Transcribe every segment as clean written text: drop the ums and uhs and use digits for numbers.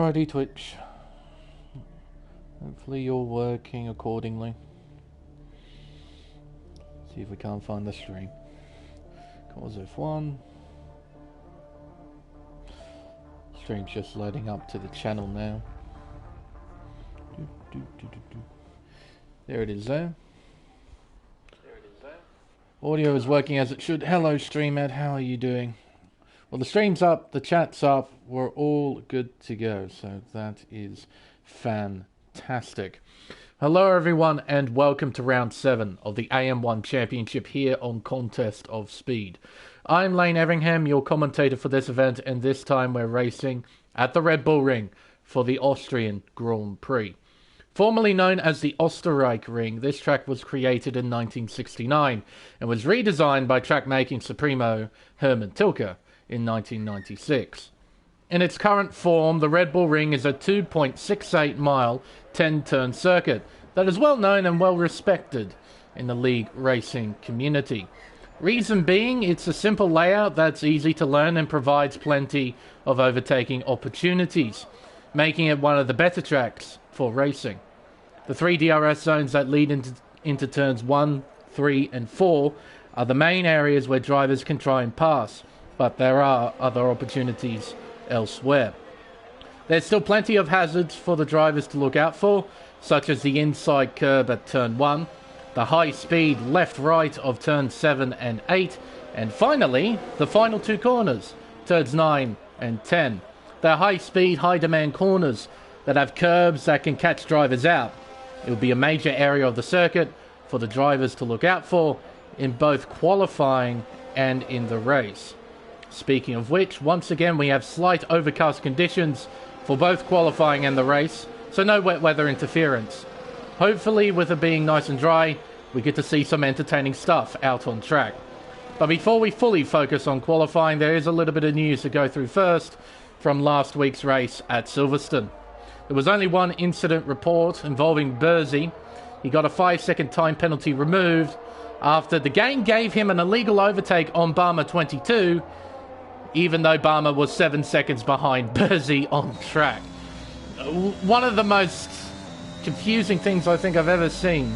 Alrighty, Twitch. Hopefully you're working accordingly. See if we can't find the stream. Cause F1. Stream's just loading up to the channel now. There it is there. Audio is working as it should. Hello, StreamEd. How are you doing? Well, the stream's up, the chat's up. We're all good to go. So that is fantastic. Hello, everyone, and welcome to round 7 of the AM1 Championship here on Contest of Speed. I'm Lane Everingham, your commentator for this event, and this time we're racing at the Red Bull Ring for the Austrian Grand Prix. Formerly known as the Österreich Ring, this track was created in 1969 and was redesigned by track-making Supremo Hermann Tilke in 1996. In its current form, the Red Bull Ring is a 2.68-mile, 10-turn circuit that is well known and well respected in the league racing community. Reason being, it's a simple layout that's easy to learn and provides plenty of overtaking opportunities, making it one of the better tracks for racing. The 3 DRS zones that lead into turns 1, 3 and 4 are the main areas where drivers can try and pass, but there are other opportunities elsewhere. There's still plenty of hazards for the drivers to look out for, such as the inside curb at turn 1, the high speed left-right of turns 7 and 8, and finally, the final 2 corners, turns 9 and 10. They're high speed, high demand corners that have curbs that can catch drivers out. It will be a major area of the circuit for the drivers to look out for in both qualifying and in the race. Speaking of which, once again we have slight overcast conditions for both qualifying and the race, so no wet weather interference. Hopefully, with it being nice and dry, we get to see some entertaining stuff out on track. But before we fully focus on qualifying, there is a little bit of news to go through first from last week's race at Silverstone. There was only one incident report involving Burzy. He got a 5-second time penalty removed after the game gave him an illegal overtake on Barmer 22, even though Barmer was 7 seconds behind Burzy on track. One of the most confusing things I think I've ever seen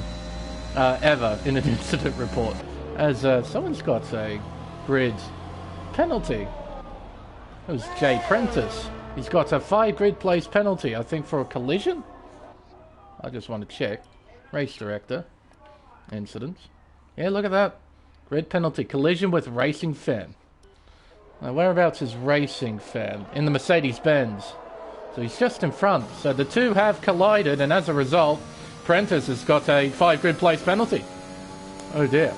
ever in an incident report, as someone's got a grid penalty. It was Jay Prentice. He's got a 5 grid place penalty, I think, for a collision. I just want to check. Race director. Incidents. Yeah, look at that. Grid penalty. Collision with racing fan. Now, whereabouts is racing fan? In the Mercedes-Benz. So he's just in front. So the two have collided, and as a result, Prentice has got a 5 grid place penalty. Oh dear.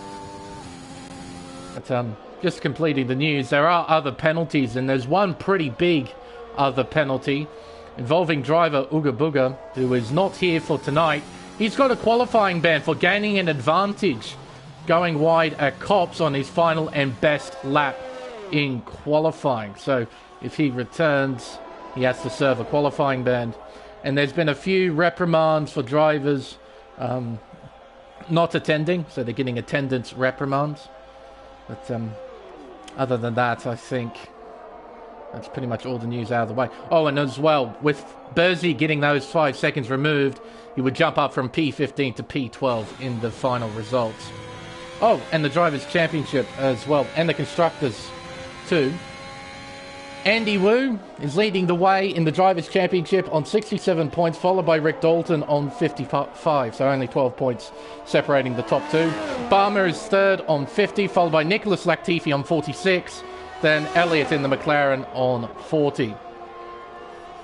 But just completing the news, there are other penalties, and there's one pretty big other penalty involving driver Uga Buga, who is not here for tonight. He's got a qualifying ban for gaining an advantage going wide at Copse on his final and best lap in qualifying. So if he returns, he has to serve a qualifying ban. And there's been a few reprimands for drivers not attending, so they're getting attendance reprimands. But other than that, I think that's pretty much all the news out of the way. Oh, and as well, with Burzy getting those 5 seconds removed, he would jump up from P15 to P12 in the final results. Oh, and the Drivers' Championship as well, and the Constructors too. Andy Wu is leading the way in the Drivers' Championship on 67 points, followed by Rick Dalton on 55, so only 12 points separating the top 2. Barmer is third on 50, followed by Nicholas Latifi on 46. Then Elliott in the McLaren on 40.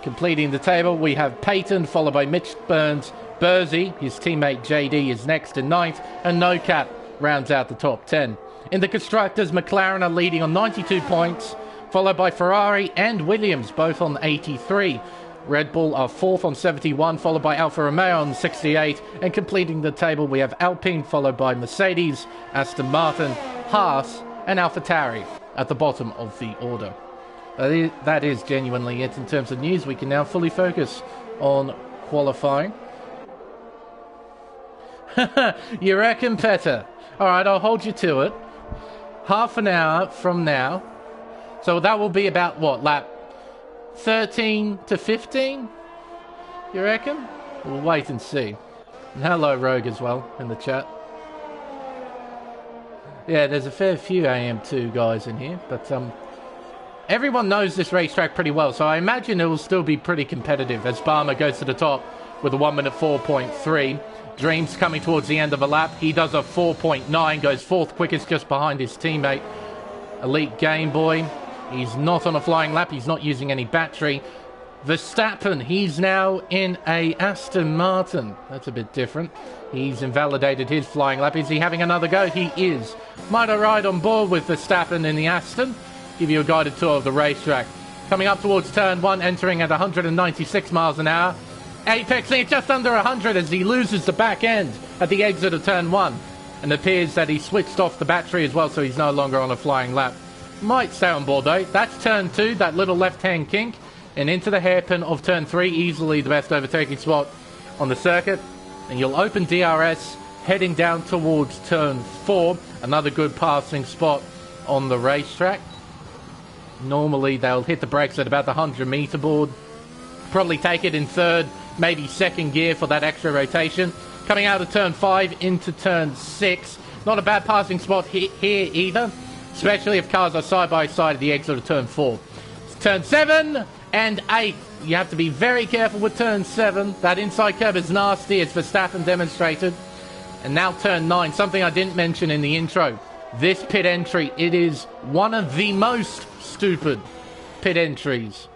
Completing the table, we have Peyton, followed by Mitch Burns. Burzy, his teammate JD, is next in 9th, and No Cap rounds out the top 10. In the Constructors, McLaren are leading on 92 points, followed by Ferrari and Williams, both on 83. Red Bull are 4th on 71, followed by Alfa Romeo on 68. And completing the table, we have Alpine, followed by Mercedes, Aston Martin, Haas, and AlphaTauri at the bottom of the order. That is genuinely it in terms of news. We can now fully focus on qualifying. You reckon, Petter? Alright, I'll hold you to it. Half an hour from now. So that will be about, what, lap 13 to 15? You reckon? We'll wait and see. And hello, Rogue, as well, in the chat. Yeah, there's a fair few AM2 guys in here, but everyone knows this racetrack pretty well, so I imagine it will still be pretty competitive as Barmer goes to the top with a 1 minute 4.3. Dreams coming towards the end of a lap. He does a 4.9, goes fourth quickest just behind his teammate. Elite Game Boy. He's not on a flying lap. He's not using any battery. Verstappen, he's now in a Aston Martin. That's a bit different. He's invalidated his flying lap. Is he having another go? He is. Might I ride on board with Verstappen in the Aston? Give you a guided tour of the racetrack. Coming up towards turn 1, entering at 196 miles an hour. Apexing at just under 100 as he loses the back end at the exit of turn 1. And it appears that he switched off the battery as well, so he's no longer on a flying lap. Might stay on board though. That's turn 2, that little left-hand kink. And into the hairpin of turn 3, easily the best overtaking spot on the circuit. And you'll open DRS, heading down towards turn 4. Another good passing spot on the racetrack. Normally they'll hit the brakes at about the 100-meter board. Probably take it in third, maybe second gear for that extra rotation. Coming out of turn 5 into turn 6. Not a bad passing spot here either, especially if cars are side by side at the exit of turn 4. Turn 7 and 8. You have to be very careful with turn 7. That inside curve is nasty, as Verstappen demonstrated. And now turn 9, something I didn't mention in the intro. This pit entry, it is one of the most stupid pit entries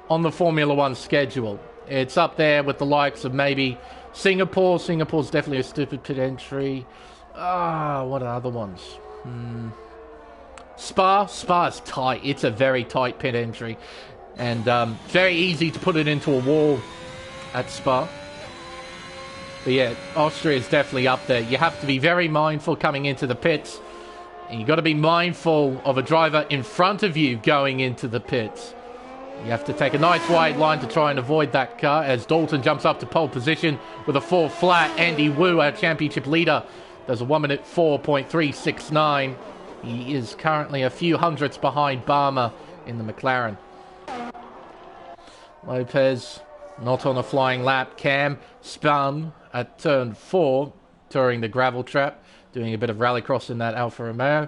on the Formula 1 schedule. It's up there with the likes of maybe Singapore. Singapore's definitely a stupid pit entry. What are other ones? Spa's tight. It's a very tight pit entry. And very easy to put it into a wall at Spa. But yeah, Austria is definitely up there. You have to be very mindful coming into the pits. And you've got to be mindful of a driver in front of you going into the pits. You have to take a nice wide line to try and avoid that car as Dalton jumps up to pole position with a 4 flat. Andy Wu, our championship leader, does a 1 minute 4.369. He is currently a few hundredths behind Barmer in the McLaren. Lopez not on a flying lap. Cam spun at turn 4 during the gravel trap, doing a bit of rallycross in that Alfa Romeo.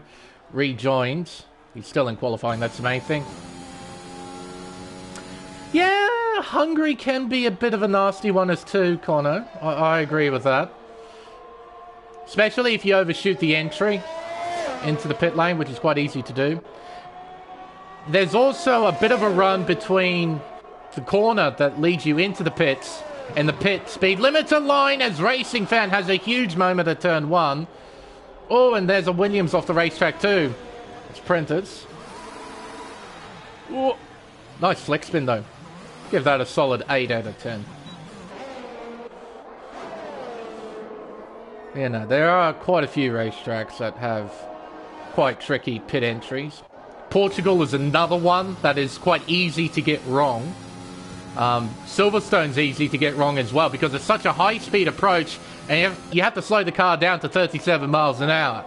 Rejoins. He's still in qualifying, that's the main thing. Yeah, Hungary can be a bit of a nasty one as too, Connor. I agree with that. Especially if you overshoot the entry into the pit lane, which is quite easy to do. There's also a bit of a run between the corner that leads you into the pits and the pit speed limiter line, as Racing Fan has a huge moment at turn 1. Oh, and there's a Williams off the racetrack too. It's Prentice. Oh, nice flex spin though. Give that a solid 8 out of 10. You know, there are quite a few racetracks that have quite tricky pit entries. Portugal is another one that is quite easy to get wrong. Silverstone's easy to get wrong as well because it's such a high-speed approach and you have to slow the car down to 37 miles an hour.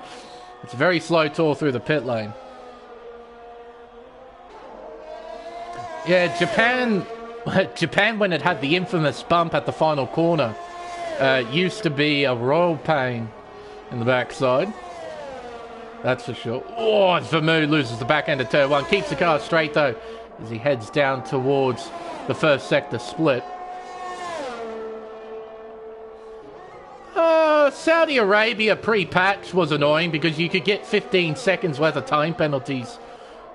It's a very slow tour through the pit lane. Yeah, Japan, when it had the infamous bump at the final corner, used to be a royal pain in the backside. That's for sure. Oh, Vermeulen loses the back end of turn 1. Keeps the car straight, though, as he heads down towards the first sector split. Saudi Arabia pre-patch was annoying because you could get 15 seconds worth of time penalties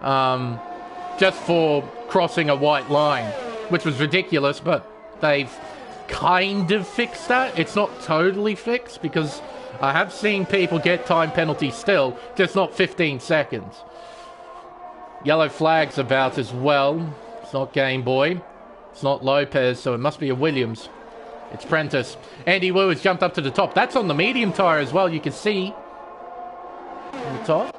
just for crossing a white line, which was ridiculous, but they've kind of fixed that. It's not totally fixed because I have seen people get time penalties still, just not 15 seconds. Yellow flags about as well. It's not Game Boy. It's not Lopez, so it must be a Williams. It's Prentice. Andy Wu has jumped up to the top. That's on the medium tyre as well, you can see. On the top.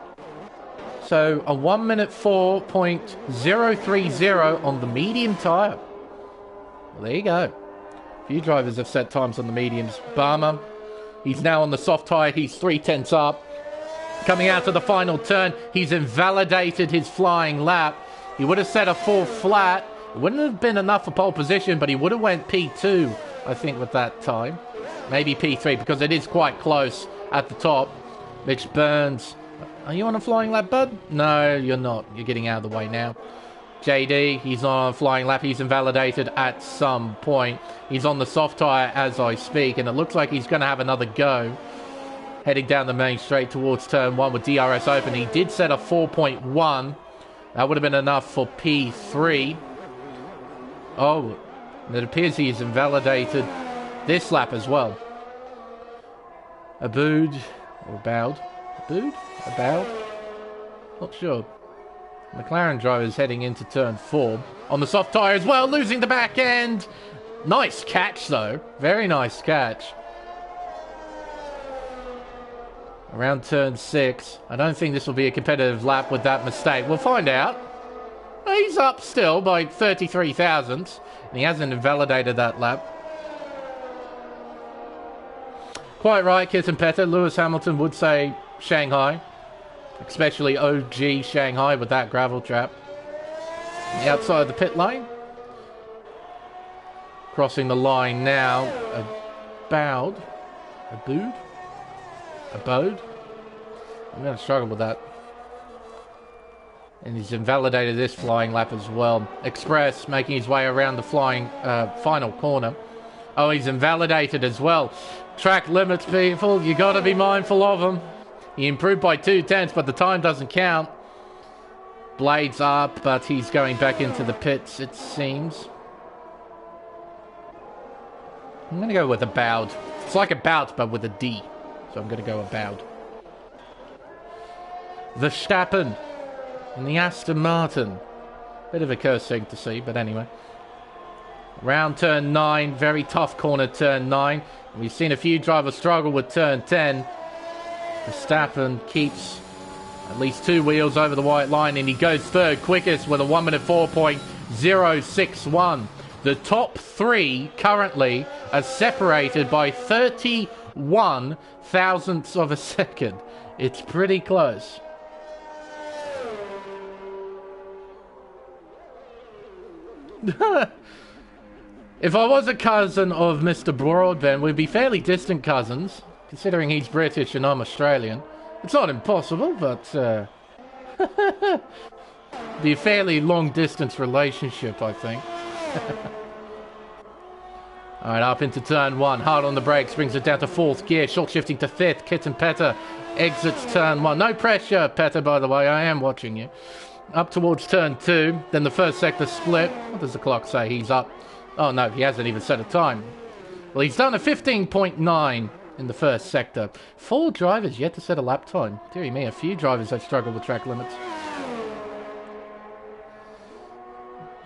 So a 1 minute 4.030 on the medium tyre. Well, there you go. A few drivers have set times on the mediums. Barmer, he's now on the soft tyre. He's 3/10 up. Coming out to the final turn, he's invalidated his flying lap. He would have set a 4 flat It wouldn't have been enough for pole position, but he would have went P2, I think, with that time. Maybe P3, because it is quite close at the top. Mitch Burns. Are you on a flying lap, bud? No, you're not. You're getting out of the way now. JD, he's not on a flying lap. He's invalidated at some point. He's on the soft tyre as I speak, and it looks like he's going to have another go. Heading down the main straight towards turn 1 with DRS open. He did set a 4.1. That would have been enough for P3. Oh, it appears he's invalidated this lap as well. Abood, or Bowed. Abood? About? Not sure. McLaren driver is heading into turn 4. On the soft tyre as well, losing the back end. Nice catch, though. Very nice catch. Around turn 6. I don't think this will be a competitive lap with that mistake. We'll find out. He's up still by 33 thousandths, and he hasn't invalidated that lap. Quite right, Kitten Petter. Lewis Hamilton would say Shanghai, especially OG Shanghai with that gravel trap. The outside of the pit lane. Crossing the line now. Abode. I'm going to struggle with that. And he's invalidated this flying lap as well. Express making his way around the flying final corner. Oh, he's invalidated as well. Track limits, people. You got to be mindful of them. He improved by 2/10, but the time doesn't count. Blades up, but he's going back into the pits, it seems. I'm going to go with About. It's like About, but with a D. So I'm going to go About. Verstappen and the Aston Martin. Bit of a curse thing to see, but anyway. Round turn 9, very tough corner turn 9. We've seen a few drivers struggle with turn 10. Verstappen keeps at least 2 wheels over the white line, and he goes third quickest with a 1 minute 4.061. The top 3 currently are separated by 31 thousandths of a second. It's pretty close. If I was a cousin of Mr. Broadbent, we'd be fairly distant cousins, considering he's British and I'm Australian. It's not impossible, but be a fairly long-distance relationship, I think. Alright, up into turn 1. Hard on the brakes, brings it down to 4th gear. Short shifting to 5th. Kitten Petter exits turn 1. No pressure, Petter, by the way. I am watching you. Up towards turn 2. Then the first sector split. What does the clock say? He's up. Oh, no, he hasn't even set a time. Well, he's done a 15.9 in the first sector. 4 drivers yet to set a lap time. Dear me, a few drivers have struggled with track limits.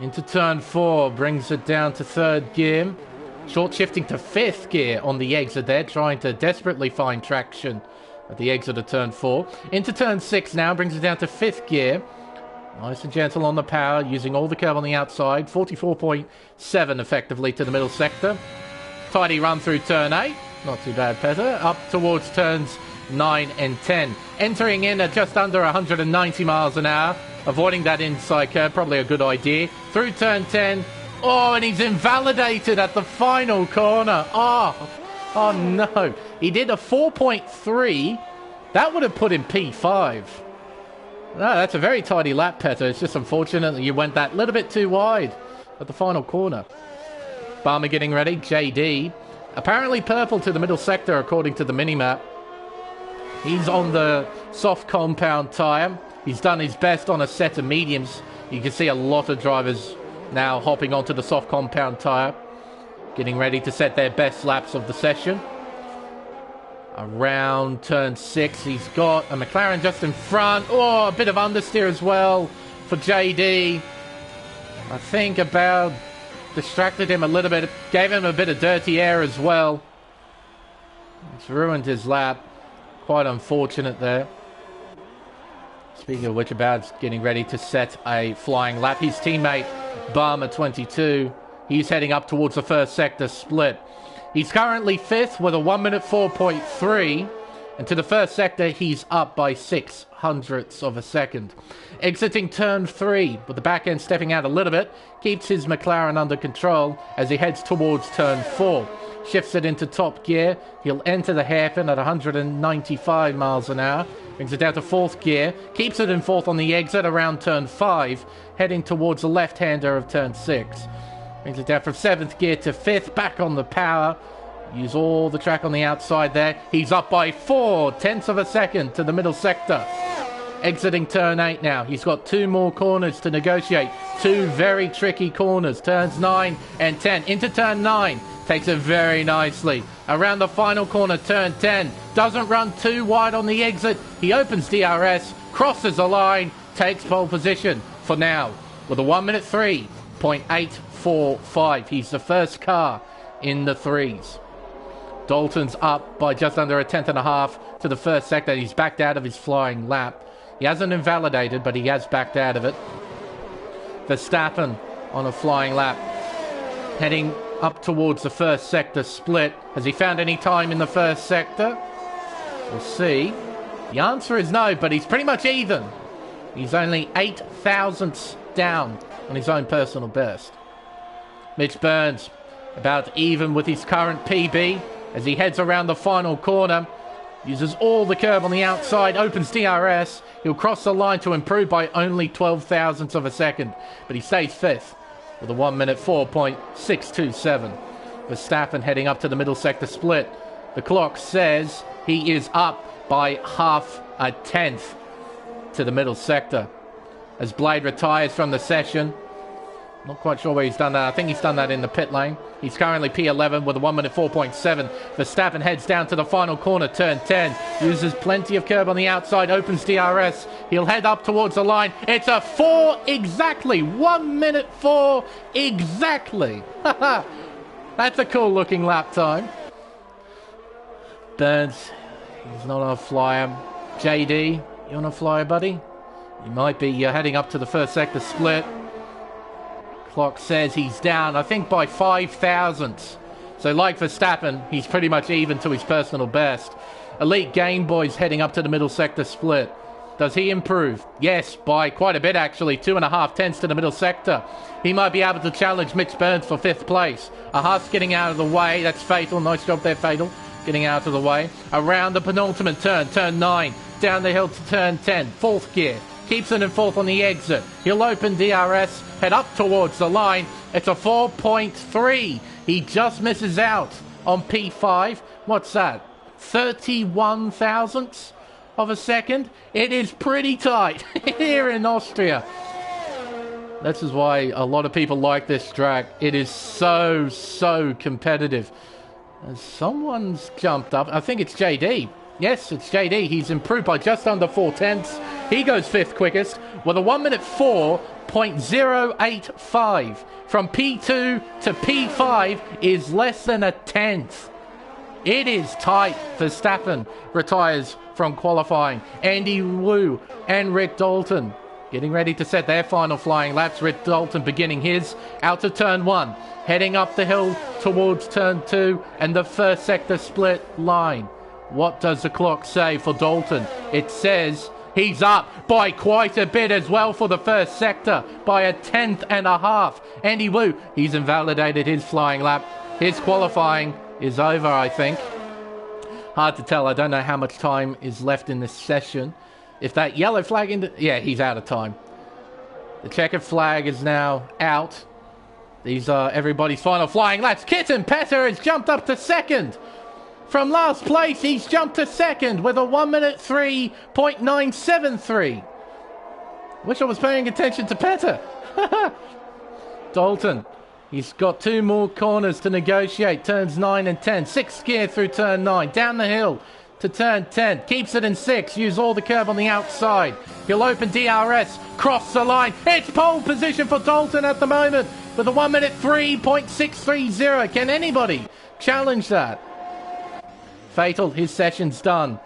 Into turn 4. Brings it down to 3rd gear. Short shifting to 5th gear on the exit there, trying to desperately find traction at the exit of turn 4. Into turn 6 now, brings it down to 5th gear. Nice and gentle on the power, using all the curve on the outside. 44.7 effectively to the middle sector. Tidy run through turn 8. Not too bad, Petter. Up towards turns 9 and 10. Entering in at just under 190 miles an hour. Avoiding that inside curve, probably a good idea. Through turn 10. Oh, and he's invalidated at the final corner. Oh no. He did a 4.3. That would have put him P5. No, that's a very tidy lap, Petter. It's just unfortunate that you went that little bit too wide at the final corner. Barmer getting ready. JD. Apparently purple to the middle sector, according to the minimap. He's on the soft compound tyre. He's done his best on a set of mediums. You can see a lot of drivers now hopping onto the soft compound tyre, getting ready to set their best laps of the session. Around turn 6, he's got a McLaren just in front. Oh, a bit of understeer as well for JD. I think About distracted him a little bit, gave him a bit of dirty air as well. It's ruined his lap. Quite unfortunate there. Speaking of which, About's getting ready to set a flying lap. His teammate, Barmer 22, he's heading up towards the first sector split. He's currently 5th with a 1 minute 4.3. And to the first sector, he's up by 0.06 of a second. Exiting turn 3, with the back end stepping out a little bit, keeps his McLaren under control as he heads towards turn 4. Shifts it into top gear. He'll enter the hairpin at 195 miles an hour. Brings it down to 4th gear. Keeps it in 4th on the exit around turn 5, heading towards the left-hander of turn 6. Brings it down from 7th gear to 5th, back on the power. Use all the track on the outside there. He's up by 0.4 of a second to the middle sector. Exiting turn 8 now. He's got 2 more corners to negotiate. 2 very tricky corners. Turns 9 and 10. Into turn 9. Takes it very nicely. Around the final corner, turn 10. Doesn't run too wide on the exit. He opens DRS. Crosses the line. Takes pole position for now. With a 1 minute 3.845. He's the first car in the 3s. Dalton's up by just under 1/10.5 to the first sector. He's backed out of his flying lap. He hasn't invalidated, but he has backed out of it. Verstappen on a flying lap, heading up towards the first sector split. Has he found any time in the first sector? We'll see. The answer is no, but he's pretty much even. He's only 8 thousandths down on his own personal best. Mitch Burns about even with his current PB. As he heads around the final corner, uses all the curb on the outside, opens DRS. He'll cross the line to improve by only 12 thousandths of a second, but he stays 5th with a 1 minute 4.627. Verstappen heading up to the middle sector split. The clock says he is up by 0.5 to the middle sector. As Blade retires from the session, not quite sure where he's done that. I think he's done that in the pit lane. He's currently P11 with a 1 minute 4.7. Verstappen heads down to the final corner, turn 10. Uses plenty of curb on the outside, opens DRS. He'll head up towards the line. It's a 4 exactly. 1 minute 4 exactly. That's a cool looking lap time. Burns, he's not on a flyer. JD, you on a flyer, buddy? You might be. You're heading up to the first sector split. Clock says he's down, I think, by 5 thousandths. So like Verstappen, he's pretty much even to his personal best. Elite Game Boy's heading up to the middle sector split. Does he improve? Yes, by quite a bit actually. 2.5 tenths to the middle sector. He might be able to challenge Mitch Burns for 5th place. A Haas getting out of the way. That's Fatal. Nice job there, Fatal. Getting out of the way. Around the penultimate turn, turn 9. Down the hill to turn 10. 4th gear. Keeps it in 4th on the exit. He'll open DRS, head up towards the line. It's a 4.3. He just misses out on P5. What's that? 31 thousandths of a second? It is pretty tight here in Austria. This is why a lot of people like this track. It is so competitive. And someone's jumped up. I think it's JD. Yes, it's JD. He's improved by just under 4 tenths. He goes 5th quickest with a 1 minute 4.085. From P2 to P5 is less than a tenth. It is tight. Verstappen retires from qualifying. Andy Wu and Rick Dalton getting ready to set their final flying laps. Rick Dalton beginning his out of turn 1. Heading up the hill towards turn 2 and the first sector split line. What does the clock say for Dalton? It says he's up by quite a bit as well for the first sector, by 1/10.5. Andy Wu, he's invalidated his flying lap. His qualifying is over, I think. Hard to tell. I don't know how much time is left in this session. If that yellow flag yeah, he's out of time. The checkered flag is now out. These are everybody's final flying laps. Kitten Petter has jumped up to 2nd. From last place, he's jumped to 2nd with a 1 minute 3.973. Wish I was paying attention to Petter. Dalton, he's got 2 more corners to negotiate. Turns 9 and 10. 6th gear through turn 9. Down the hill to turn 10. Keeps it in 6. Use all the curb on the outside. He'll open DRS. Cross the line. It's pole position for Dalton at the moment with a 1 minute 3.630. Can anybody challenge that? Fatal, his session's done.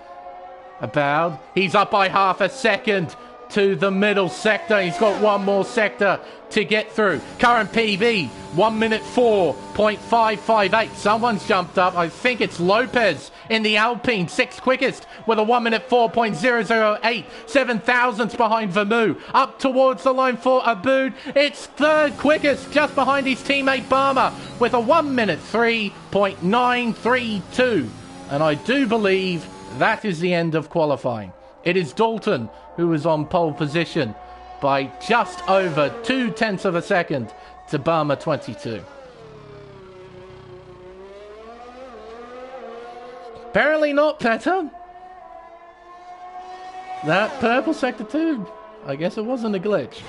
About, he's up by 0.5 seconds. to the middle sector. He's got one more sector to get through. Current PB, 1 minute 4.558. Someone's jumped up. I think it's Lopez in the Alpine, 6th quickest with a 1 minute 4.008. 7 thousandths behind Vermouth. Up towards the line for Aboud. It's 3rd quickest, just behind his teammate Barmer with a 1 minute 3.932. And I do believe that is the end of qualifying. It is Dalton who is on pole position by just over 0.2 of a second to Barmer 22. Apparently not, Petter. That purple sector 2, I guess it wasn't a glitch.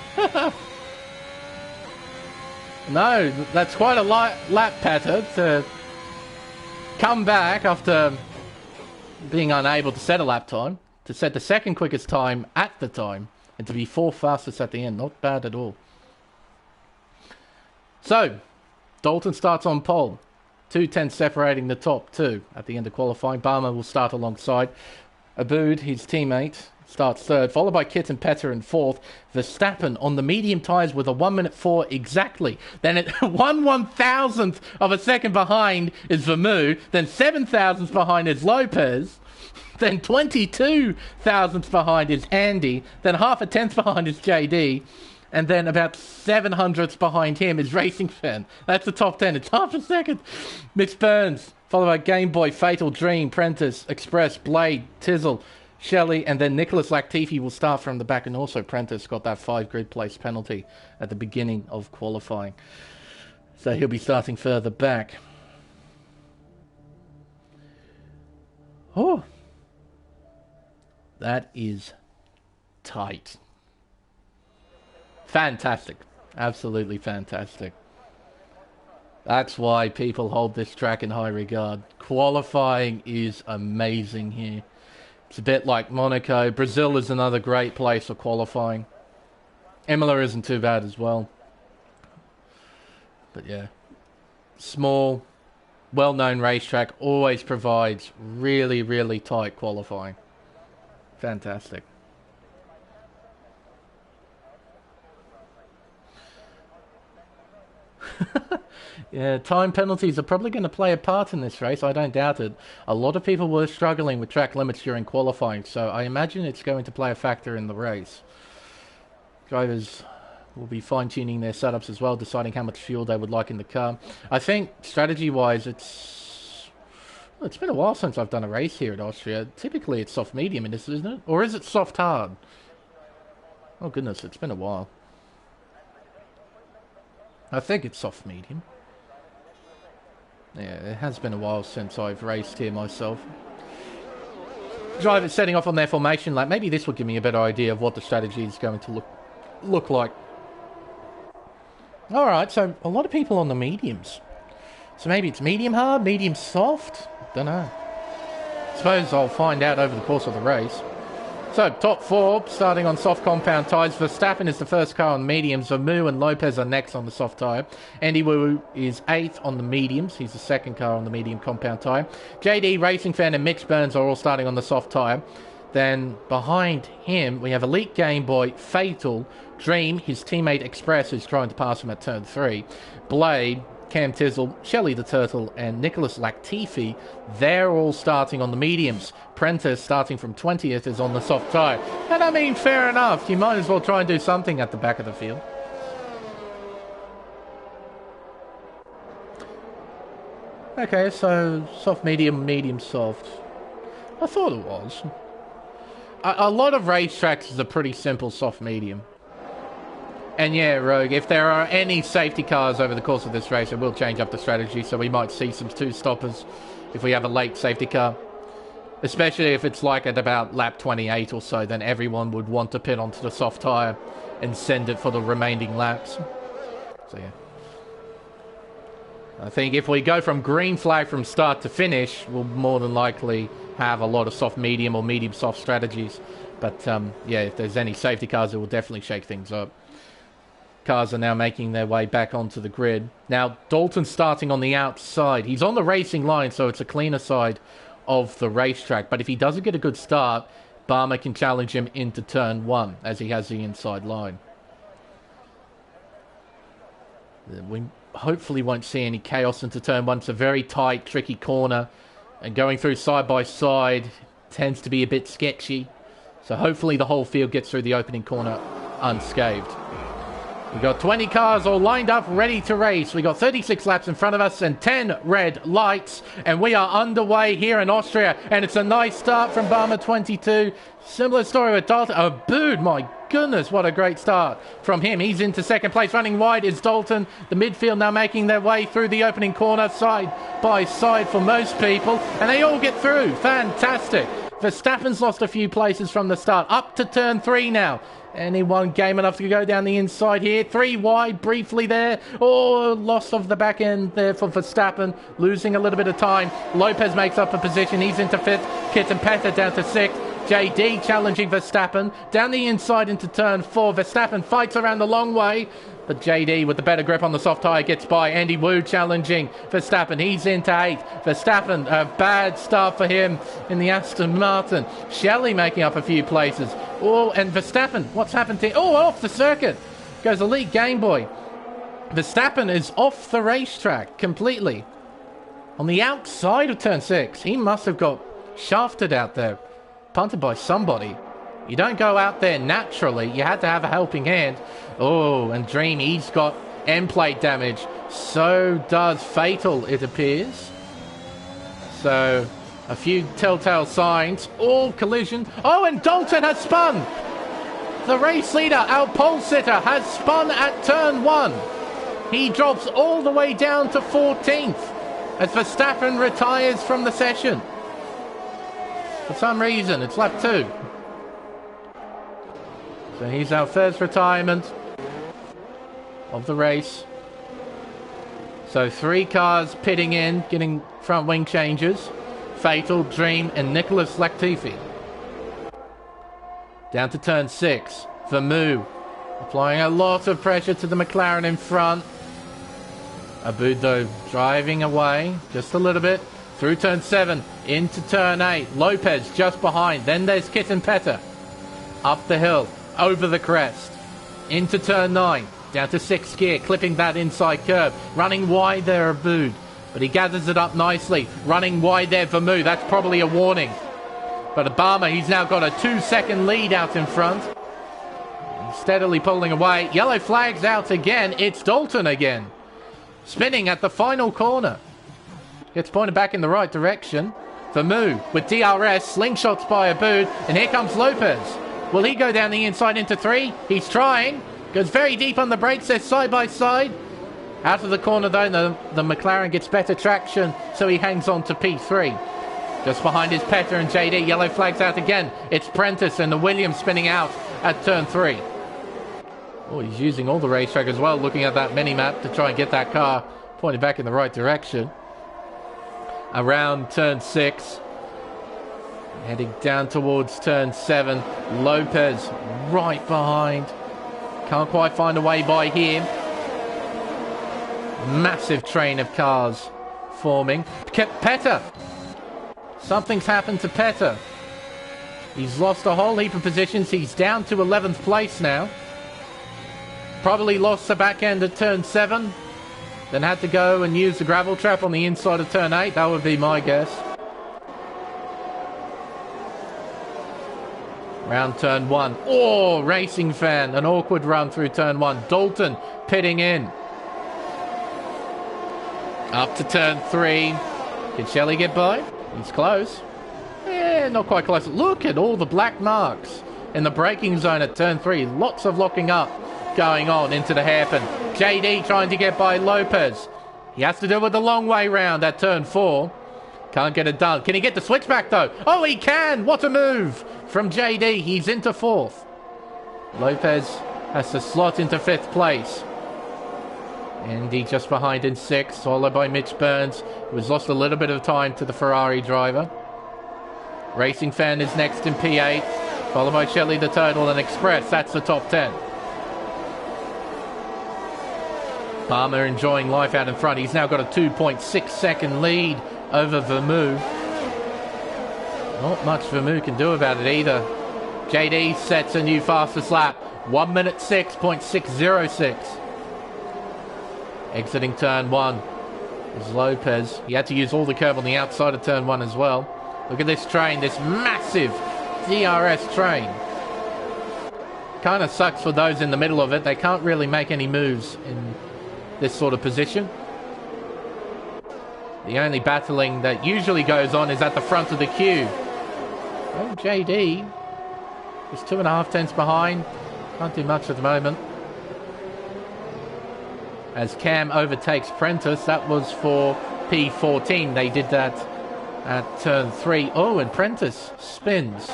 No, that's quite a lap, Petter, to come back after being unable to set a lap time, to set the 2nd quickest time at the time, and to be 4th fastest at the end. Not bad at all. So, Dalton starts on pole. 2:10 separating the top 2 at the end of qualifying. Barmer will start alongside. Aboud, his teammate, starts 3rd, followed by Kit and Petter in 4th. Verstappen on the medium tyres with a 1 minute 4 exactly. Then at 1/1000th of a second behind is Vermouth. Then 7 thousandths behind is Lopez. Then 22 thousandths behind is Andy. Then half a tenth behind is JD. And then about 700ths behind him is Racing Fan. That's the top 10. It's half a second. Mitch Burns, followed by Game Boy, Fatal Dream, Prentice, Express, Blade, Tizzle, Shelley, and then Nicholas Latifi will start from the back, and also Prentice got that 5 grid place penalty at the beginning of qualifying. So he'll be starting further back. Oh, that is tight. Fantastic. Absolutely fantastic. That's why people hold this track in high regard. Qualifying is amazing here. It's a bit like Monaco. Brazil is another great place for qualifying. Imola isn't too bad as well. But yeah, small, well-known racetrack always provides really, really tight qualifying. Fantastic. Yeah, time penalties are probably going to play a part in this race. I don't doubt it. A lot of people were struggling with track limits during qualifying, so I imagine it's going to play a factor in the race. Drivers will be fine-tuning their setups as well, deciding how much fuel they would like in the car. I think strategy-wise, it's been a while since I've done a race here at Austria. Typically, it's soft-medium, isn't it? Or is it soft-hard? Oh, goodness, it's been a while. I think it's soft-medium. Yeah, it has been a while since I've raced here myself. Drivers setting off on their formation lap. Maybe this will give me a better idea of what the strategy is going to look like. Alright, so a lot of people on the mediums. So maybe it's medium hard, medium soft? Don't know. Suppose I'll find out over the course of the race. So, top 4, starting on soft compound tyres. Verstappen is the first car on mediums. Vermouth and Lopez are next on the soft tyre. Andy Wu is 8th on the mediums. He's the second car on the medium compound tyre. JD, Racing Fan and Mitch Burns are all starting on the soft tyre. Then, behind him, we have Elite Game Boy, Fatal, Dream, his teammate Express, who's trying to pass him at turn 3. Blade, Cam Tizzle, Shelley the Turtle, and Nicholas Latifi, they're all starting on the mediums. Prentice, starting from 20th, is on the soft tyre. And I mean, fair enough. You might as well try and do something at the back of the field. Okay, so soft, medium, medium, soft. I thought it was. A lot of racetracks is a pretty simple soft, medium. And yeah, Rogue, if there are any safety cars over the course of this race, it will change up the strategy, so we might see some two-stoppers if we have a late safety car. Especially if it's like at about lap 28 or so, then everyone would want to pit onto the soft tyre and send it for the remaining laps. So yeah. I think if we go from green flag from start to finish, we'll more than likely have a lot of soft medium or medium soft strategies. But yeah, if there's any safety cars, it will definitely shake things up. Cars are now making their way back onto the grid. Now, Dalton's starting on the outside. He's on the racing line, so it's a cleaner side of the racetrack. But if he doesn't get a good start, Barmer can challenge him into turn 1 as he has the inside line. We hopefully won't see any chaos into turn 1. It's a very tight, tricky corner, and going through side by side tends to be a bit sketchy. So hopefully the whole field gets through the opening corner unscathed. We've got 20 cars all lined up, ready to race. We've got 36 laps in front of us and 10 red lights. And we are underway here in Austria. And it's a nice start from Barmer 22. Similar story with Dalton. Oh, booed, my goodness, what a great start from him. He's into second place. Running wide is Dalton. The midfield now making their way through the opening corner, side by side for most people. And they all get through. Fantastic. Verstappen's lost a few places from the start. Up to turn 3 now. Anyone game enough to go down the inside here. 3 wide briefly there. Oh, loss of the back end there for Verstappen. Losing a little bit of time. Lopez makes up a position. He's into 5th. Kitten Petter down to 6th. JD challenging Verstappen. Down the inside into turn 4. Verstappen fights around the long way. But JD with the better grip on the soft tyre gets by. Andy Wu challenging Verstappen. He's into 8th. Verstappen, a bad start for him in the Aston Martin. Shelley making up a few places. Oh, and Verstappen, what's happened to... Oh, off the circuit goes Elite Game Boy. Verstappen is off the racetrack completely. On the outside of turn 6. He must have got shafted out there. Punted by somebody. You don't go out there naturally. You had to have a helping hand. Oh, and Dream, he's got end plate damage. So does Fatal, it appears. So, a few telltale signs. All collision. Oh, and Dalton has spun. The race leader, our pole sitter, has spun at turn 1. He drops all the way down to 14th as Verstappen retires from the session. For some reason, it's lap 2. So he's our first retirement of the race. So 3 cars pitting in, getting front wing changes. Fatal, Dream, and Nicholas Latifi. Down to turn 6. Vermeulen applying a lot of pressure to the McLaren in front. Abud, though, driving away just a little bit. Through turn 7, into turn 8. Lopez just behind. Then there's Kitten Petter. Up the hill. Over the crest, into turn 9, down to 6th gear, clipping that inside curve, running wide there, Abud, but he gathers it up nicely, running wide there, Vermeulen, that's probably a warning, but Obama, he's now got a 2-second lead out in front, steadily pulling away. Yellow flag's out again. It's Dalton again, spinning at the final corner, gets pointed back in the right direction. Vermeulen with DRS, slingshots by Abud, and here comes Lopez. Will he go down the inside into 3? He's trying. Goes very deep on the brakes. They're side by side. Out of the corner, though, the McLaren gets better traction, so he hangs on to P3. Just behind is Petter and JD. Yellow flag's out again. It's Prentice and the Williams spinning out at turn 3. Oh, he's using all the racetrack as well, looking at that mini-map to try and get that car pointed back in the right direction. Around turn 6. Heading down towards turn 7. Lopez right behind. Can't quite find a way by here. Massive train of cars forming. Petter. Something's happened to Petter. He's lost a whole heap of positions. He's down to 11th place now. Probably lost the back end at turn 7. Then had to go and use the gravel trap on the inside of turn 8. That would be my guess. Round turn 1. Oh, Racing Fan. An awkward run through turn 1. Dalton pitting in. Up to turn 3. Can Shelley get by? He's close. Yeah, not quite close. Look at all the black marks in the braking zone at turn 3. Lots of locking up going on into the hairpin. JD trying to get by Lopez. He has to do it with the long way round at turn 4. Can't get it done. Can he get the switchback though? Oh, he can! What a move from JD. He's into 4th. Lopez has to slot into 5th place. Andy just behind in 6th, followed by Mitch Burns, who has lost a little bit of time to the Ferrari driver. Racing Fan is next in P8, followed by Shelley the Turtle and Express. That's the top 10. Palmer enjoying life out in front. He's now got a 2.6 second lead over Vermeulen. Not much Vermoo can do about it either. JD sets a new fastest lap. 1 minute 6.606. Exiting turn 1 is Lopez. He had to use all the curb on the outside of turn 1 as well. Look at this train, this massive DRS train. Kind of sucks for those in the middle of it. They can't really make any moves in this sort of position. The only battling that usually goes on is at the front of the queue. Oh, JD is 2.5 tenths behind. Can't do much at the moment. As Cam overtakes Prentice, that was for P14. They did that at turn 3. Oh, and Prentice spins.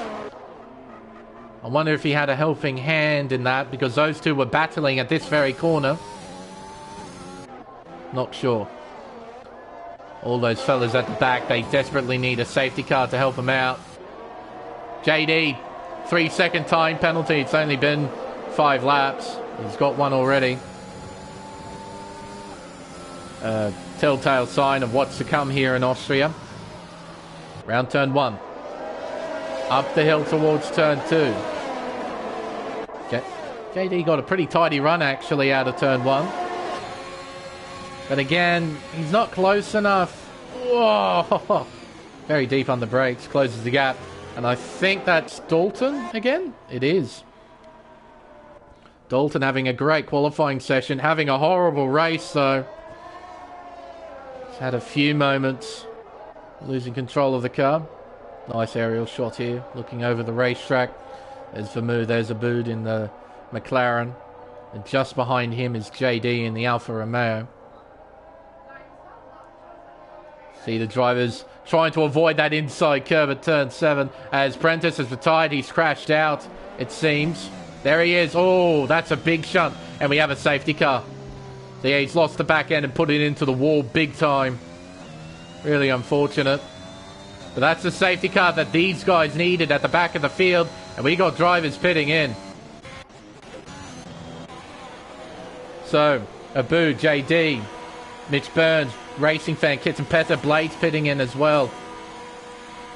I wonder if he had a helping hand in that, because those two were battling at this very corner. Not sure. All those fellas at the back, they desperately need a safety car to help them out. JD, 3-second time penalty. It's only been 5 laps. He's got one already. Telltale sign of what's to come here in Austria. Round turn 1. Up the hill towards turn 2. JD got a pretty tidy run actually out of turn 1. But again, he's not close enough. Whoa! Very deep on the brakes, closes the gap. And I think that's Dalton again? It is. Dalton having a great qualifying session, having a horrible race though. He's had a few moments losing control of the car. Nice aerial shot here, looking over the racetrack. There's Vermoo, there's Aboud in the McLaren. And just behind him is JD in the Alfa Romeo. See the drivers trying to avoid that inside curve at turn 7. As Prentice has retired, he's crashed out, it seems. There he is. Oh, that's a big shunt. And we have a safety car. So yeah, he's lost the back end and put it into the wall big time. Really unfortunate. But that's the safety car that these guys needed at the back of the field. And we got drivers pitting in. So, Abu, JD, Mitch Burns, Racing Fan, Kits and Pether, Blades pitting in as well.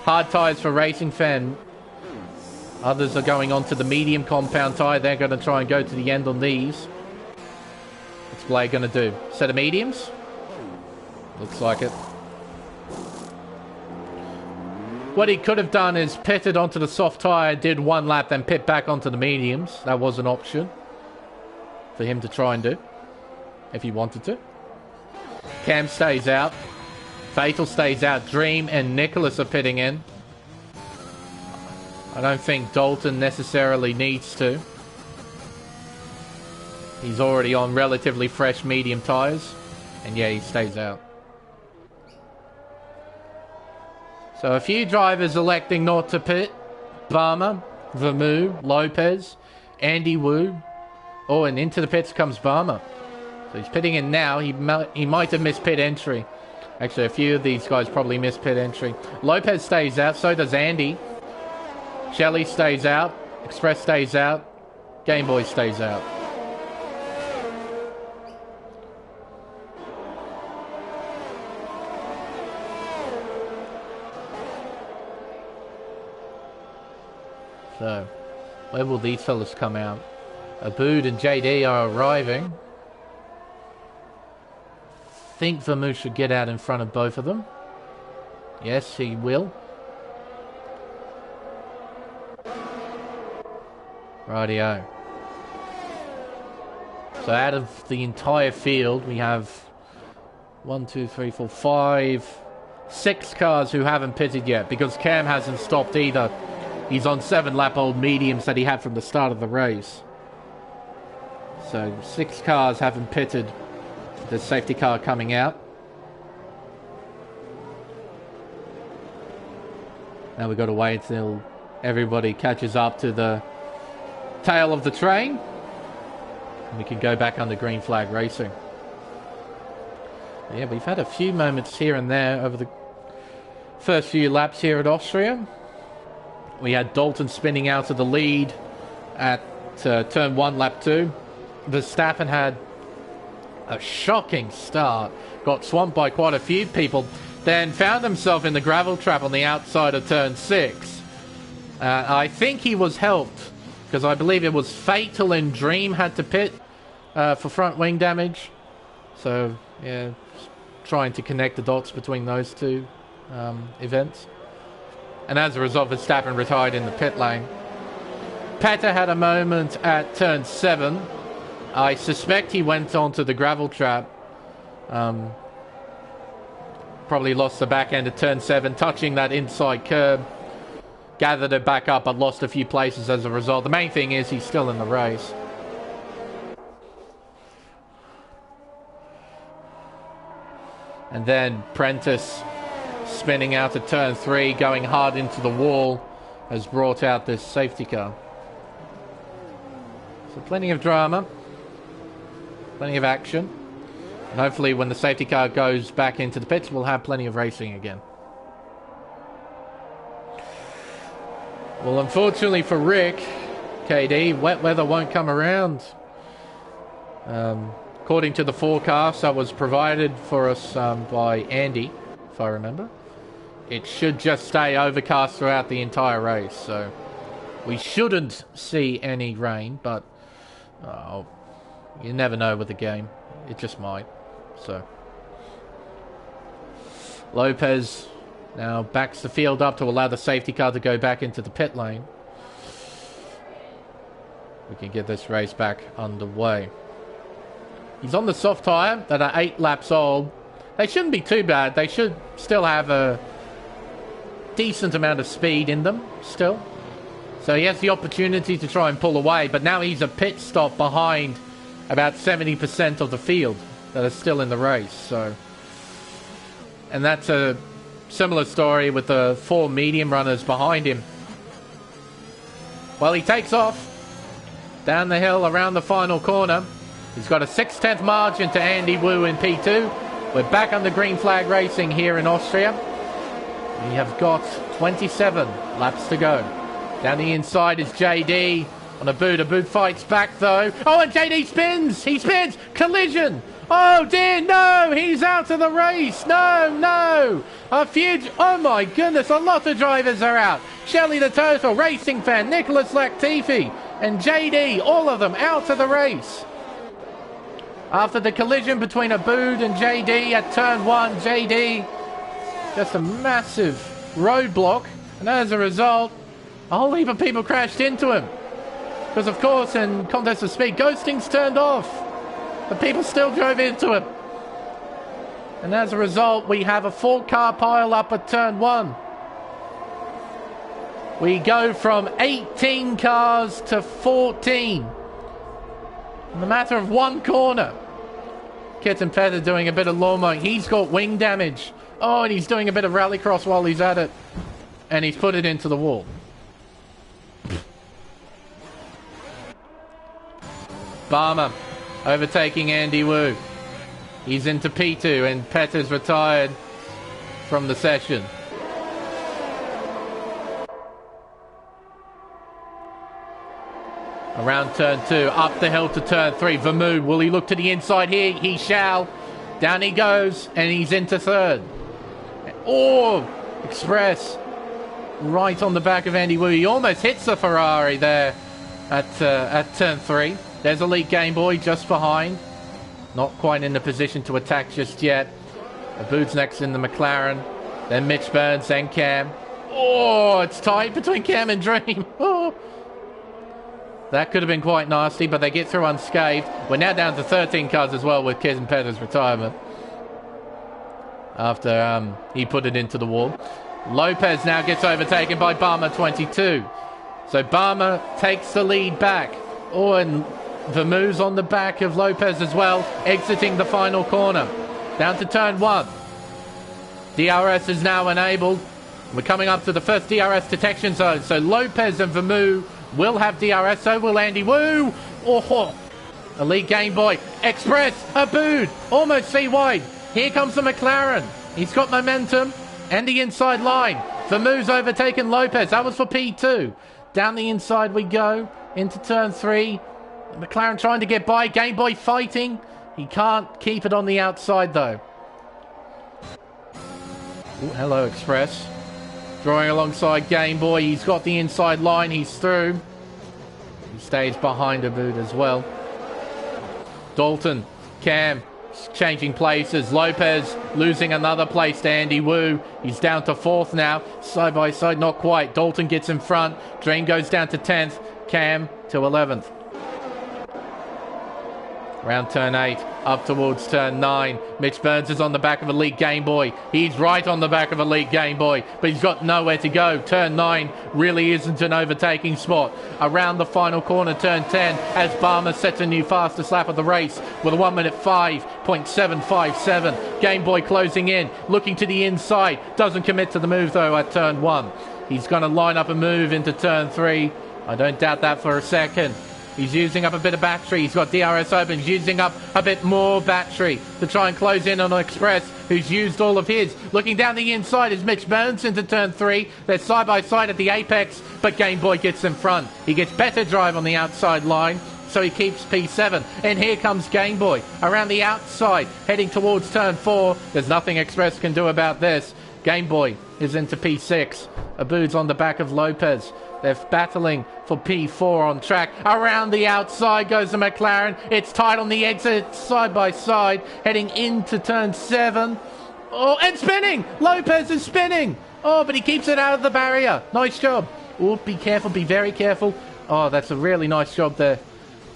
Hard tyres for Racing Fan. Others are going on to the medium compound tyre. They're going to try and go to the end on these. What's Blade going to do? Set of mediums? Looks like it. What he could have done is pitted onto the soft tyre, did one lap, then pit back onto the mediums. That was an option for him to try and do, if he wanted to. Cam stays out. Fatal stays out. Dream and Nicholas are pitting in. I don't think Dalton necessarily needs to. He's already on relatively fresh medium tyres. And yeah, he stays out. So a few drivers electing not to pit. Barmer, Vermoo, Lopez, Andy Wu. Oh, and into the pits comes Barmer. So he's pitting in now. He might have missed pit entry. Actually, a few of these guys probably missed pit entry. Lopez stays out. So does Andy. Shelley stays out. Express stays out. Game Boy stays out. So, where will these fellas come out? Aboud and JD are arriving. I think Vermoo should get out in front of both of them. Yes, he will. Rightio. So out of the entire field, we have 1, 2, 3, 4, 5, 6 cars who haven't pitted yet, because Cam hasn't stopped either. He's on 7-lap-old mediums that he had from the start of the race. So 6 cars haven't pitted. The safety car coming out. Now we've got to wait until everybody catches up to the tail of the train. And we can go back under green flag racing. Yeah, we've had a few moments here and there over the first few laps here at Austria. We had Dalton spinning out of the lead at turn 1, lap 2. Verstappen had a shocking start. Got swamped by quite a few people. then found himself in the gravel trap on the outside of turn 6. I think he was helped, because I believe it was Fatal and Dream had to pit for front wing damage. So, yeah, trying to connect the dots between those two events. And as a result, Verstappen retired in the pit lane. Petter had a moment at turn 7. I suspect he went onto the gravel trap. Probably lost the back end of turn 7, touching that inside curb. Gathered it back up, but lost a few places as a result. The main thing is he's still in the race. And then Prentice spinning out at turn 3, going hard into the wall, has brought out this safety car. So plenty of drama, plenty of action. And hopefully when the safety car goes back into the pits, we'll have plenty of racing again. Well, unfortunately for Rick, KD, wet weather won't come around. According to the forecast that was provided for us by Andy, if I remember, it should just stay overcast throughout the entire race. So we shouldn't see any rain, but you never know with the game. It just might. So Lopez now backs the field up to allow the safety car to go back into the pit lane. We can get this race back underway. He's on the soft tyre that are 8 laps old. They shouldn't be too bad. They should still have a decent amount of speed in them still. So he has the opportunity to try and pull away, but now he's a pit stop behind about 70% of the field that are still in the race. So, and that's a similar story with the 4 medium runners behind him. Well, he takes off down the hill around the final corner. He's got a 6/10 margin to Andy Wu in P2. We're back on the green flag racing here in Austria. We have got 27 laps to go. Down the inside is JD on a boot. A boot fights back though. Oh, and JD spins! He spins! Collision! Oh dear, no! He's out of the race! No! Oh my goodness, a lot of drivers are out. Shelley the Total, Racing Fan, Nicholas Latifi, and JD, all of them out of the race. After the collision between Abood and JD at turn 1, JD, just a massive roadblock, and as a result, a whole heap of people crashed into him. Because of course, in Contest of Speed, ghosting's turned off, but people still drove into him. And as a result, we have a 4-car pile up at turn 1. We go from 18 cars to 14 in the matter of 1 corner. Kitten Feather doing a bit of lawn mowing. He's got wing damage. Oh, and he's doing a bit of rallycross while he's at it. And he's put it into the wall. Barmer overtaking Andy Wu. He's into P2 and Petter's retired from the session. Around turn 2, up the hill to turn 3. Vermood, will he look to the inside here? He shall. Down he goes, and he's into 3rd. Oh, Express. Right on the back of Andy Wu. He almost hits the Ferrari there at turn 3. There's Elite Game Boy just behind. Not quite in the position to attack just yet. Abood's next in the McLaren. Then Mitch Burns, then Cam. Oh, it's tight between Cam and Dream. Oh. That could have been quite nasty, but they get through unscathed. We're now down to 13 cars as well with Kitten Petter's retirement. After he put it into the wall. Lopez now gets overtaken by Barmer 22. So Barmer takes the lead back. Oh, and Vermood's on the back of Lopez as well, exiting the final corner. Down to turn 1. DRS is now enabled. We're coming up to the first DRS detection zone. So Lopez and Vermood will have DRS, so will Andy Wu. Oh, Elite Game Boy. Express, Abood, almost C wide. Here comes the McLaren. He's got momentum and the inside line. Vermood's overtaken Lopez. That was for P2. Down the inside we go into turn 3. McLaren trying to get by. Game Boy fighting. He can't keep it on the outside though. Ooh, hello, Express. Drawing alongside Game Boy. He's got the inside line. He's through. He stays behind Abood as well. Dalton, Cam, changing places. Lopez losing another place to Andy Wu. He's down to 4th now. Side by side, not quite. Dalton gets in front. Dream goes down to 10th. Cam to 11th. Round turn 8, up towards turn 9. Mitch Burns is on the back of Elite Game Boy. He's right on the back of Elite Game Boy, but he's got nowhere to go. Turn 9 really isn't an overtaking spot. Around the final corner, turn 10, as Barmer sets a new fastest lap of the race with a 1 minute 5.757. Game Boy closing in, looking to the inside. Doesn't commit to the move, though, at turn 1. He's going to line up a move into turn 3. I don't doubt that for a second. He's using up a bit of battery. He's got DRS open. He's using up a bit more battery to try and close in on Express, who's used all of his. Looking down the inside is Mitch Burns into turn 3. They're side by side at the apex, but Game Boy gets in front. He gets better drive on the outside line, so he keeps P7. And here comes Game Boy around the outside, heading towards turn 4. There's nothing Express can do about this. Game Boy is into P6. Abood's on the back of Lopez. They're battling for P4 on track. Around the outside goes the McLaren. It's tight on the exit, side by side, heading into turn 7. Oh, and spinning! Lopez is spinning! Oh, but he keeps it out of the barrier. Nice job. Oh, be careful, be very careful. Oh, that's a really nice job there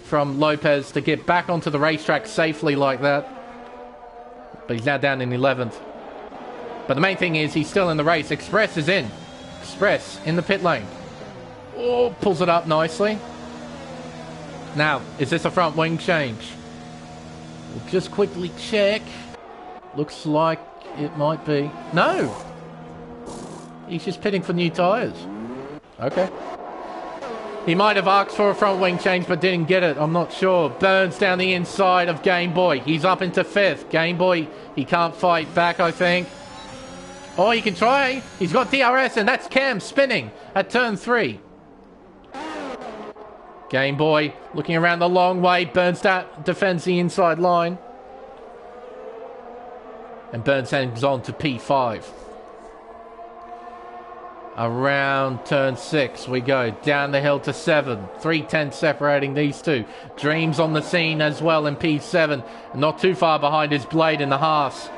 from Lopez to get back onto the racetrack safely like that. But he's now down in 11th. But the main thing is he's still in the race. Express is in. Express in the pit lane. Oh, pulls it up nicely. Now, is this a front wing change? We'll just quickly check. Looks like it might be. No! He's just pitting for new tyres. Okay. He might have asked for a front wing change but didn't get it. I'm not sure. Burns down the inside of Game Boy. He's up into 5th. Game Boy, he can't fight back, I think. Oh, he can try. He's got DRS, and that's Cam spinning at turn 3. Game Boy looking around the long way. Burns defends the inside line. And Burns hangs on to P5. Around turn 6 we go. Down the hill to 7. 3/10 separating these two. Dreams on the scene as well in P7. Not too far behind his Blade in the Haas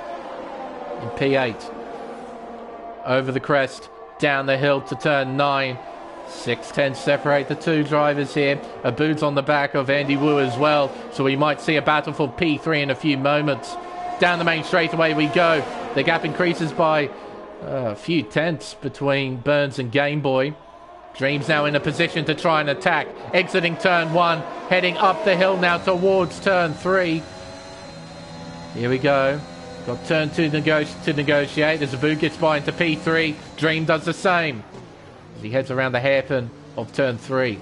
in P8. Over the crest. Down the hill to turn 9. 6/10 separate the two drivers here. Abood's on the back of Andy Wu as well, so we might see a battle for P3 in a few moments. Down the main straightaway we go. The gap increases by a few tenths between Burns and Game Boy. Dreams now in a position to try and attack. Exiting turn 1, heading up the hill now towards turn 3. Here we go. Got turn 2 to negotiate as Abood gets by into P3. Dream does the same as he heads around the hairpin of turn 3.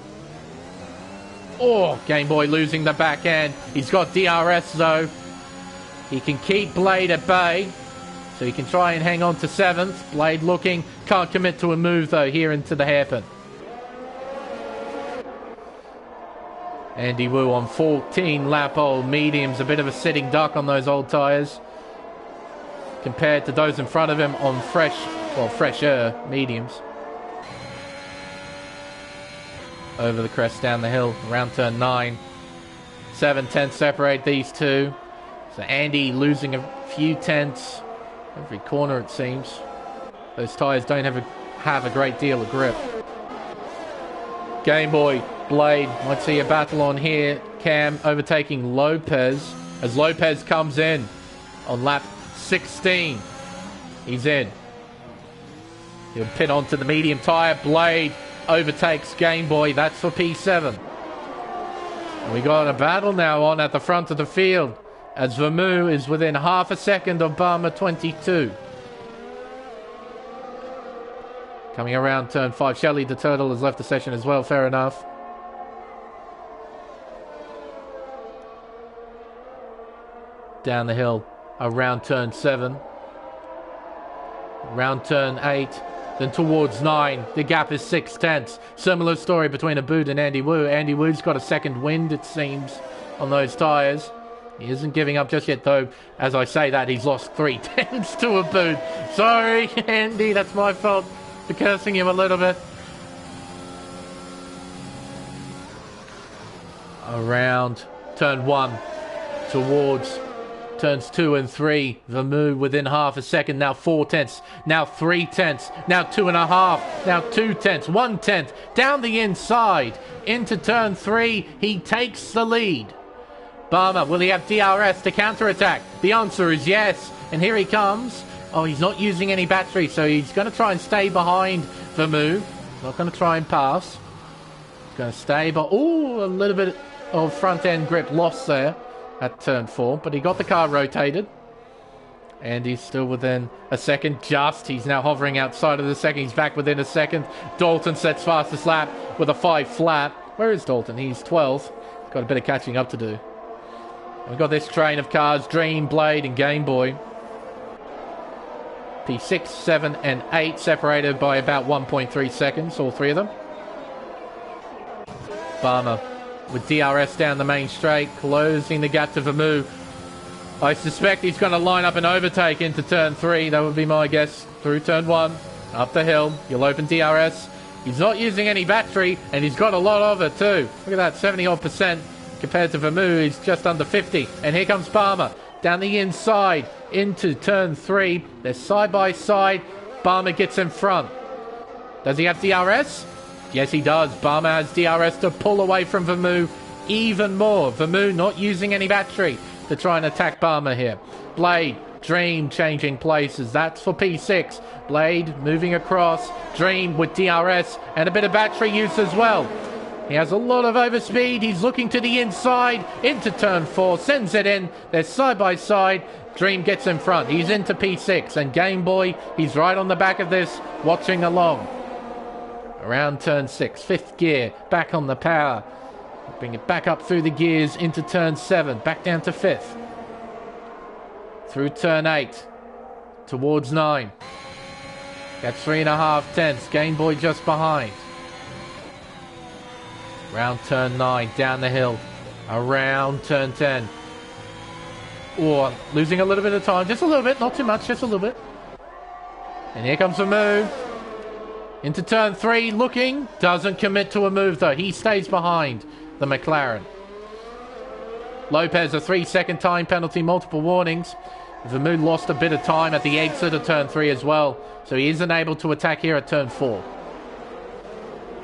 Oh, Game Boy losing the back end. He's got DRS though. He can keep Blade at bay, so he can try and hang on to 7th. Blade looking, can't commit to a move though here into the hairpin. Andy Wu on 14 lap old mediums, a bit of a sitting duck on those old tyres compared to those in front of him on fresher mediums. Over the crest down the hill, around turn 9. 7/10 separate these two. So Andy losing a few tenths every corner it seems. Those tyres don't have a great deal of grip. Game Boy, Blade, might see a battle on here. Cam overtaking Lopez as Lopez comes in on lap 16. He's in. He'll pit onto the medium tyre. Blade overtakes Game Boy. That's for P7. We got a battle now on at the front of the field as Vermeulen is within half a second of Barmer 22. Coming around turn 5. Shelley the Turtle has left the session as well. Fair enough. Down the hill around turn 7. Around turn 8. Then towards 9, the gap is 6/10. Similar story between Abood and Andy Wu. Andy Wu's got a second wind, it seems, on those tyres. He isn't giving up just yet, though. As I say that, he's lost 3 tenths to a boot. Sorry, Andy, that's my fault for cursing him a little bit. Around turn 1 towards turns 2 and 3. Vermeulen within half a second. Now 4 tenths. Now 3 tenths. Now 2.5. Now 2 tenths. 1 tenth. Down the inside. Into turn 3. He takes the lead. Barmer, will he have DRS to counterattack? The answer is yes. And here he comes. Oh, he's not using any battery, so he's going to try and stay behind Vermeulen. Not going to try and pass. He's going to stay, but oh, a little bit of front end grip lost there at turn 4, but he got the car rotated. And he's still within a second, just. He's now hovering outside of the second. He's back within a second. Dalton sets fastest lap with a 5 flat. Where is Dalton? He's 12th. He's got a bit of catching up to do. We've got this train of cars, Dream, Blade and Game Boy. P6, 7 and 8 separated by about 1.3 seconds, all 3 of them. Barmer with DRS down the main straight, closing the gap to Vermeulen. I suspect he's going to line up an overtake into turn 3. That would be my guess. Through turn 1, up the hill. You'll open DRS. He's not using any battery, and he's got a lot of it too. Look at that, 70-odd%. Compared to Vermeulen, he's just under 50. And here comes Barmer down the inside into turn 3. They're side by side. Barmer gets in front. Does he have DRS? Yes, he does. Barmer has DRS to pull away from Vermeulen even more. Vermeulen not using any battery to try and attack Barmer here. Blade, Dream changing places. That's for P6. Blade moving across. Dream with DRS and a bit of battery use as well. He has a lot of overspeed. He's looking to the inside into turn 4. Sends it in. They're side by side. Dream gets in front. He's into P6. And Game Boy, he's right on the back of this, watching along. Around turn 6. 5th gear. Back on the power. Bring it back up through the gears into turn 7. Back down to 5th. Through turn 8. Towards 9. Got 3.5 tenths. Game Boy just behind. Around turn 9, down the hill. Around turn 10. Oh, losing a little bit of time. Just a little bit, not too much, just a little bit. And here comes a move. Into turn 3, looking. Doesn't commit to a move, though. He stays behind the McLaren. Lopez, a 3-second time penalty, multiple warnings. Vermeulen lost a bit of time at the exit of turn 3 as well. So he isn't able to attack here at turn 4.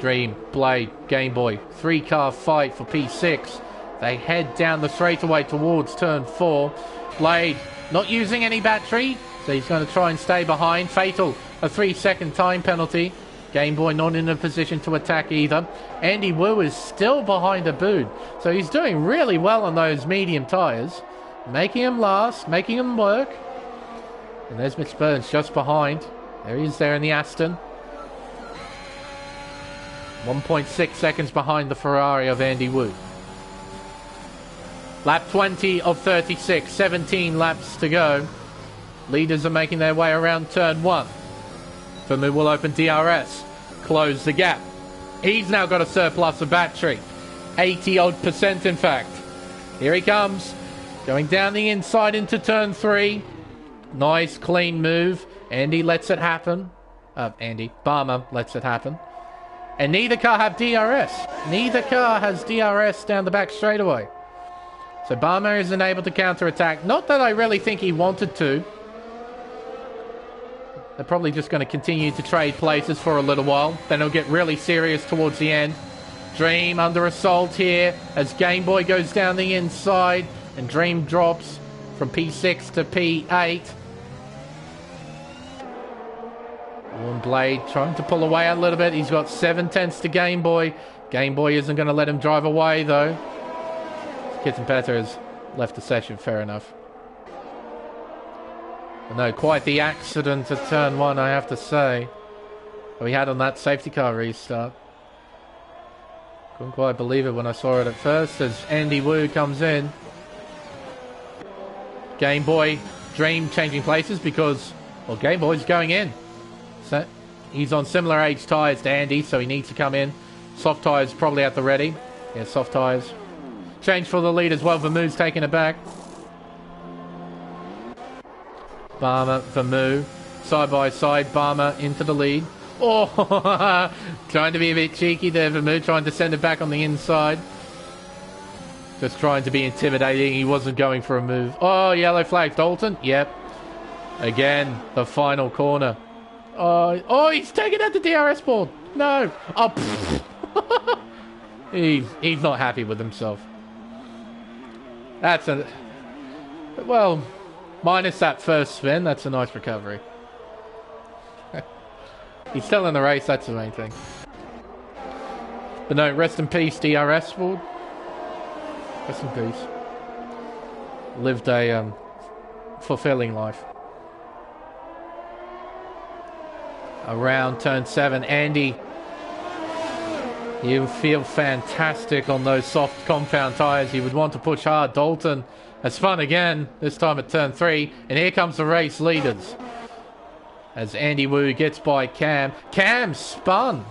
Dream, Blade, Game Boy, 3-car fight for P6. They head down the straightaway towards turn 4. Blade not using any battery, so he's going to try and stay behind. Fatal, a 3-second time penalty. Game Boy not in a position to attack either. Andy Wu is still behind a boot, so he's doing really well on those medium tyres. Making him last, making him work. And there's Mitch Burns just behind. There he is there in the Aston. 1.6 seconds behind the Ferrari of Andy Wu. Lap 20 of 36, 17 laps to go. Leaders are making their way around turn 1. Vermeulen will open DRS, close the gap. He's now got a surplus of battery, 80-odd% in fact. Here he comes, going down the inside into turn 3. Nice clean move. Andy lets it happen. Barmer lets it happen. And neither car have DRS. Neither car has DRS down the back straightaway. So Barmer isn't able to counterattack. Not that I really think he wanted to. They're probably just going to continue to trade places for a little while. Then it'll get really serious towards the end. Dream under assault here as Game Boy goes down the inside. And Dream drops from P6 to P8. Blade trying to pull away a little bit. He's got 7 tenths to Game Boy. Game Boy isn't going to let him drive away, though. Kittenpetter has left the session, fair enough. But no, quite the accident at turn 1, I have to say. We had on that safety car restart. Couldn't quite believe it when I saw it at first as Andy Wu comes in. Game Boy, Dream changing places because, well, Game Boy's going in. So he's on similar age tyres to Andy, so he needs to come in. Soft tyres probably at the ready. Yeah, soft tyres. Change for the lead as well. Vermeulen's taking it back. Barmer, Vermoo, side by side, Barmer into the lead. Oh, trying to be a bit cheeky there, Vermoo, trying to send it back on the inside. Just trying to be intimidating. He wasn't going for a move. Oh, yellow flag. Dalton? Yep. Again, the final corner. Oh, he's taking out the DRS board. No. Oh, he's not happy with himself. That's a... Well, minus that first spin, that's a nice recovery. He's still in the race, that's the main thing. But no, rest in peace, DRS board. Rest in peace. Lived a fulfilling life. Around turn 7, Andy. You feel fantastic on those soft compound tyres. You would want to push hard. Dalton has spun again, this time at turn 3. And here comes the race leaders. As Andy Wu gets by Cam. Cam spun.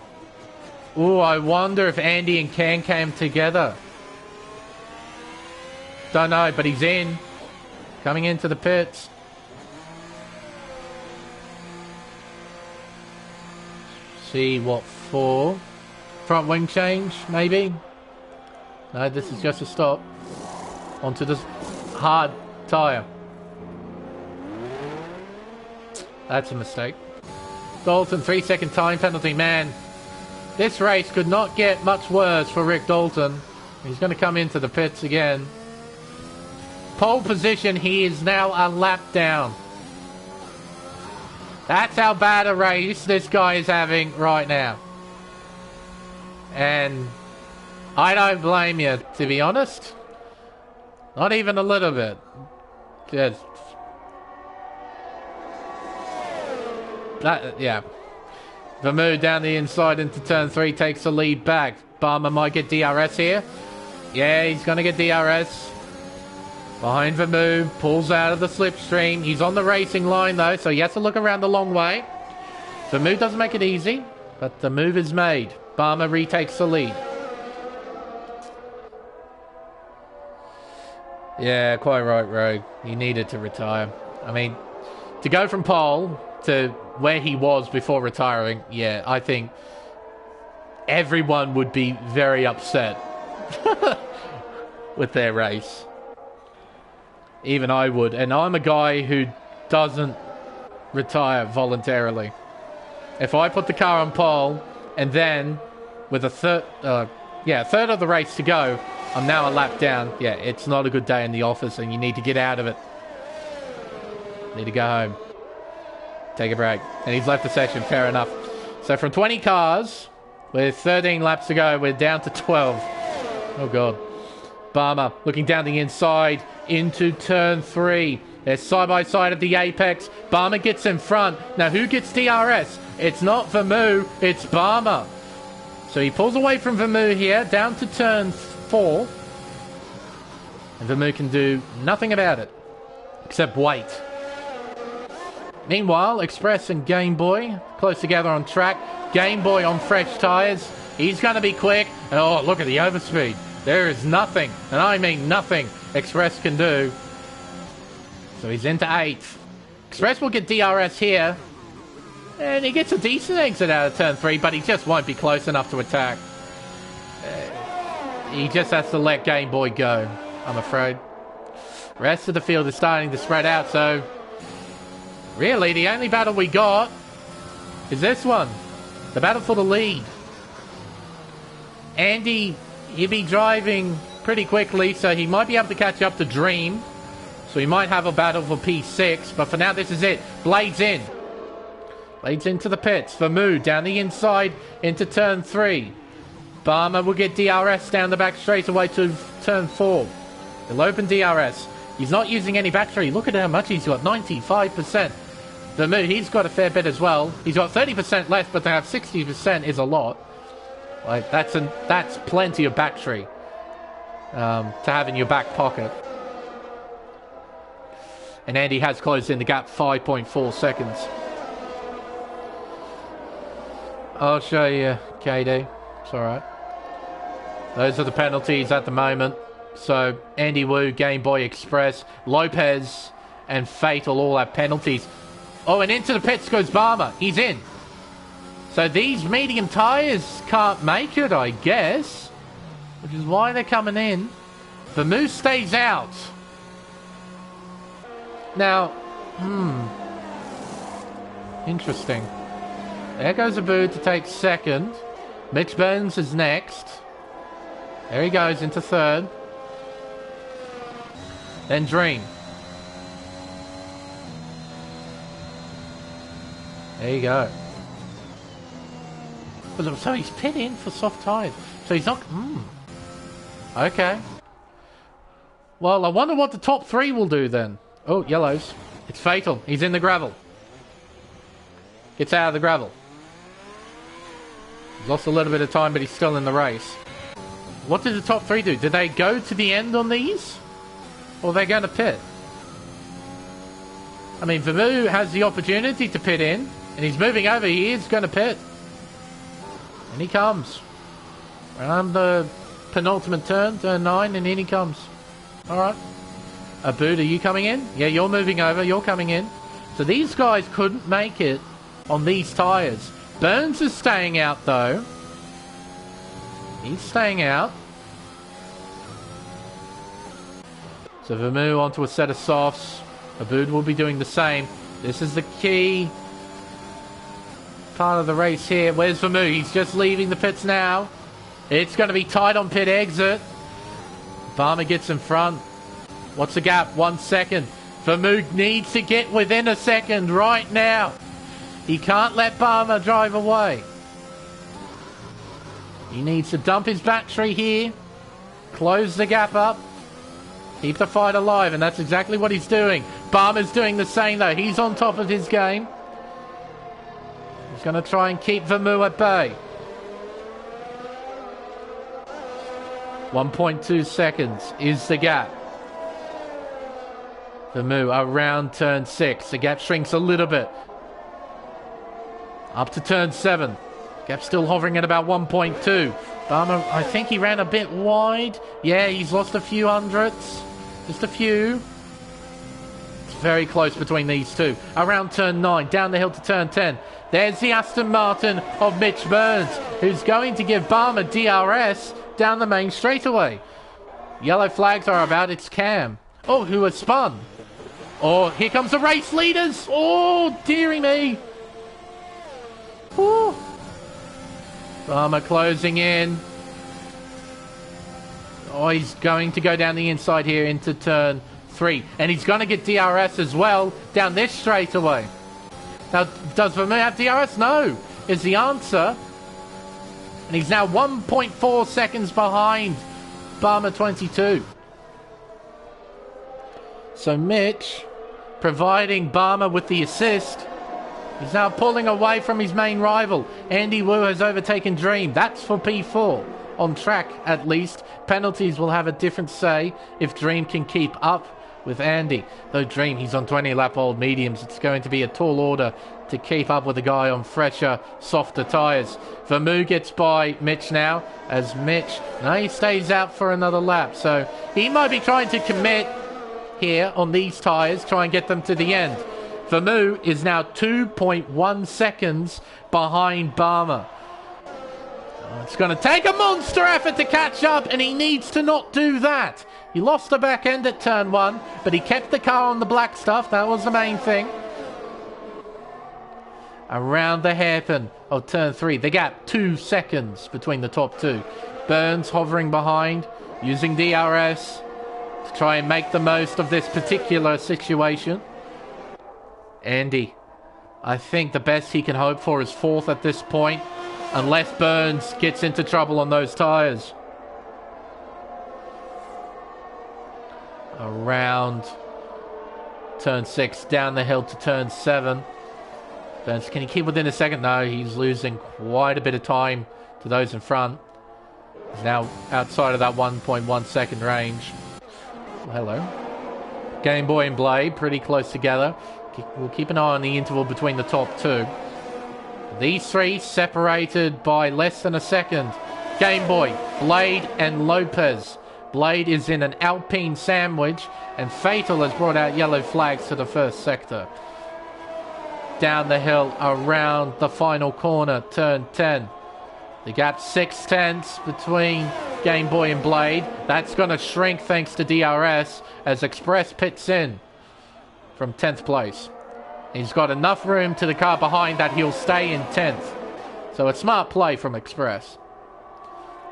Ooh, I wonder if Andy and Cam came together. Don't know, but he's in. Coming into the pits. See what for. Front wing change, maybe? No, this is just a stop. Onto this hard tyre. That's a mistake. Dalton, 3-second time penalty. Man, this race could not get much worse for Rick Dalton. He's going to come into the pits again. Pole position, he is now a lap down. That's how bad a race this guy is having right now. And I don't blame you, to be honest. Not even a little bit. Just... yeah. Vermoo down the inside into turn 3 takes the lead back. Barmer might get DRS here. Yeah, he's going to get DRS. Behind Vermoo, pulls out of the slipstream. He's on the racing line though, so he has to look around the long way. Vermoo doesn't make it easy, but the move is made. Barmer retakes the lead. Yeah, quite right, Rogue. He needed to retire. I mean, to go from pole to where he was before retiring, yeah, I think everyone would be very upset with their race. Even I would. And I'm a guy who doesn't retire voluntarily. If I put the car on pole and then with a third of the race to go, I'm now a lap down. Yeah, it's not a good day in the office and you need to get out of it. Need to go home. Take a break. And he's left the session, fair enough. So from 20 cars, with 13 laps to go, we're down to 12. Oh, God. Barmer looking down the inside into turn 3. They're side by side at the apex. Barmer gets in front. Now, who gets DRS? It's not Vermoo, it's Barmer. So he pulls away from Vermoo here, down to turn 4. And Vermoo can do nothing about it, except wait. Meanwhile, Express and Game Boy close together on track. Game Boy on fresh tyres. He's going to be quick. And oh, look at the overspeed. There is nothing, and I mean nothing, Express can do. So he's into 8th. Express will get DRS here. And he gets a decent exit out of turn 3, but he just won't be close enough to attack. He just has to let Game Boy go, I'm afraid. The rest of the field is starting to spread out, so... really, the only battle we got is this one. The battle for the lead. Andy... he'll be driving pretty quickly, so he might be able to catch up to Dream. So he might have a battle for P6, but for now this is it. Blades in. Blades into the pits. Vermoo down the inside into turn 3. Barmer will get DRS down the back straight away to turn 4. He'll open DRS. He's not using any battery. Look at how much he's got, 95%. Vermoo, he's got a fair bit as well. He's got 30% left, but to have 60% is a lot. Like that's plenty of battery to have in your back pocket. And Andy has closed in the gap 5.4 seconds. I'll show you, KD. It's alright. Those are the penalties at the moment. So Andy Wu, Game Boy Express, Lopez and Fatal all have penalties. Oh, and into the pits goes Barmer. He's in. So these medium tyres can't make it, I guess. Which is why they're coming in. The Moose stays out. Now, interesting. There goes Abu to take second. Mitch Burns is next. There he goes into third. Then Dream. There you go. So he's pit in for soft tyres. So he's not... Okay. Well, I wonder what the top three will do then. Oh, yellows. It's Fatal. He's in the gravel. Gets out of the gravel. He's lost a little bit of time, but he's still in the race. What did the top three do? Did they go to the end on these? Or are they going to pit? I mean, Vamu has the opportunity to pit in, and he's moving over. He is going to pit. And he comes. Around the penultimate turn, turn 9, and in he comes. Alright. Abood, are you coming in? Yeah, you're moving over. You're coming in. So these guys couldn't make it on these tyres. Burns is staying out, though. He's staying out. So Vamu onto a set of softs. Abood will be doing the same. This is the key part of the race here. Where's Vamu? He's just leaving the pits now. It's going to be tight on pit exit. Barmer gets in front. What's the gap? 1 second. Vamu needs to get within a second right now. He can't let Barmer drive away. He needs to dump his battery here. Close the gap up. Keep the fight alive, and that's exactly what he's doing. Barmer's doing the same, though. He's on top of his game. He's going to try and keep Vamu at bay. 1.2 seconds is the gap. Vamu around turn 6. The gap shrinks a little bit. Up to turn 7. Gap still hovering at about 1.2. Barmer, I think he ran a bit wide. Yeah, he's lost a few hundredths. Just a few. It's very close between these two. Around turn 9, down the hill to turn 10. There's the Aston Martin of Mitch Burns, who's going to give Barmer DRS down the main straightaway. Yellow flags are about. It's Cam. Oh, who has spun. Oh, here comes the race leaders. Oh, dearie me. Ooh. Barmer closing in. Oh, he's going to go down the inside here into turn 3. And he's going to get DRS as well down this straightaway. Now, does Vermeer have DRS? No, is the answer. And he's now 1.4 seconds behind Barmer 22. So Mitch, providing Barmer with the assist, he's now pulling away from his main rival. Andy Wu has overtaken Dream. That's for P4. On track, at least. Penalties will have a different say if Dream can keep up with Andy. Though Dream, he's on 20-lap-old mediums. It's going to be a tall order to keep up with a guy on fresher, softer tyres. Vermu gets by Mitch now, as Mitch, no, he stays out for another lap. So he might be trying to commit here on these tyres, try and get them to the end. Vermu is now 2.1 seconds behind Barmer. It's going to take a monster effort to catch up, and he needs to not do that. He lost the back end at turn 1, but he kept the car on the black stuff. That was the main thing. Around the hairpin of turn 3. The gap, 2 seconds between the top two. Burns hovering behind, using DRS to try and make the most of this particular situation. Andy, I think the best he can hope for is 4th at this point, unless Burns gets into trouble on those tyres. Around turn 6, down the hill to turn 7. Burns, can he keep within a second? No, he's losing quite a bit of time to those in front. He's now outside of that 1.1 second range. Well, hello. Game Boy and Blade, pretty close together. We'll keep an eye on the interval between the top two. These three separated by less than a second. Game Boy, Blade and Lopez. Blade is in an Alpine sandwich, and Fatal has brought out yellow flags to the first sector. Down the hill, around the final corner, turn 10. The gap 6/10 between Game Boy and Blade. That's going to shrink thanks to DRS as Express pits in from 10th place. He's got enough room to the car behind that he'll stay in 10th. So a smart play from Express.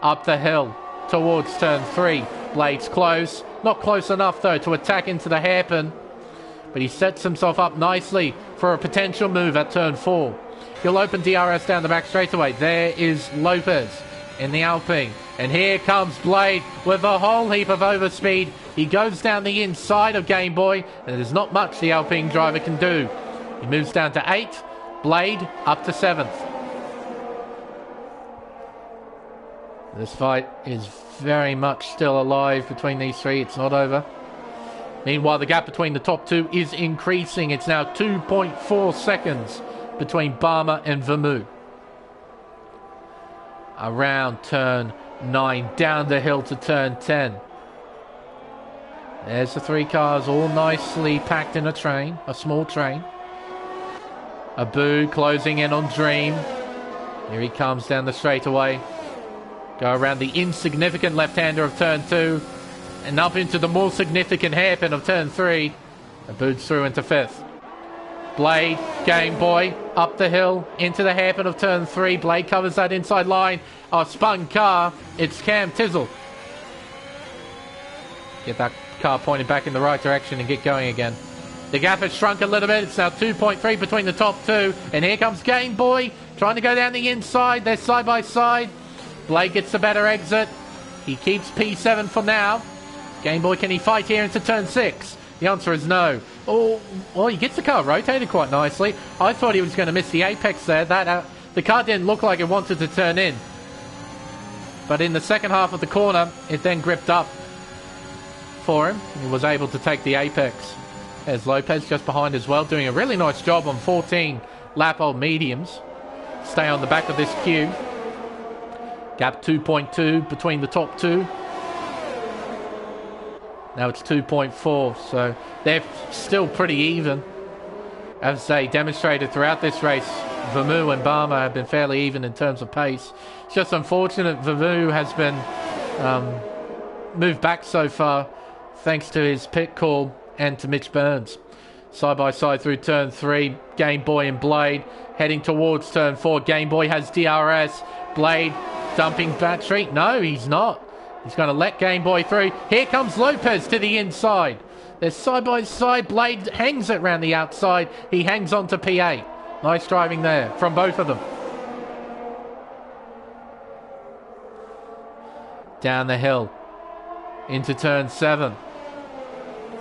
Up the hill towards turn 3. Blade's close. Not close enough though to attack into the hairpin. But he sets himself up nicely for a potential move at turn 4. He'll open DRS down the back straightaway. There is Lopez in the Alpine. And here comes Blade with a whole heap of overspeed. He goes down the inside of Game Boy, and there's not much the Alpine driver can do. He moves down to 8th. Blade up to 7th. This fight is very much still alive between these three. It's not over. Meanwhile, the gap between the top two is increasing. It's now 2.4 seconds between Barmer and Vermouth. Around turn 9, down the hill to turn 10. There's the three cars all nicely packed in a train, a small train. Abu closing in on Dream. Here he comes down the straightaway. Go around the insignificant left-hander of turn 2 and up into the more significant hairpin of turn 3. Abu's through into 5th. Blade, Game Boy, up the hill, into the hairpin of turn 3. Blade covers that inside line. A spun car. It's Cam Tizzle. Get that car pointed back in the right direction and get going again. The gap has shrunk a little bit. It's now 2.3 between the top two. And here comes Game Boy, trying to go down the inside. They're side by side. Blade gets the better exit. He keeps P7 for now. Game Boy, can he fight here into turn 6? The answer is no. Oh, well, he gets the car rotated quite nicely. I thought he was going to miss the apex there. The car didn't look like it wanted to turn in. But in the second half of the corner, it then gripped up for him. He was able to take the apex. There's Lopez just behind as well, doing a really nice job on 14 lap-old mediums. Stay on the back of this queue. Gap 2.2 between the top two. Now it's 2.4, so they're still pretty even. As they demonstrated throughout this race, Vermouth and Barmer have been fairly even in terms of pace. It's just unfortunate Vermouth has been moved back so far thanks to his pit call and to Mitch Burns. Side by side through turn 3, Game Boy and Blade heading towards turn 4. Game Boy has DRS. Blade dumping battery. No, he's not. He's going to let Game Boy through. Here comes Lopez to the inside. They're side by side. Blade hangs it round the outside. He hangs on to P8. Nice driving there from both of them. Down the hill into turn 7.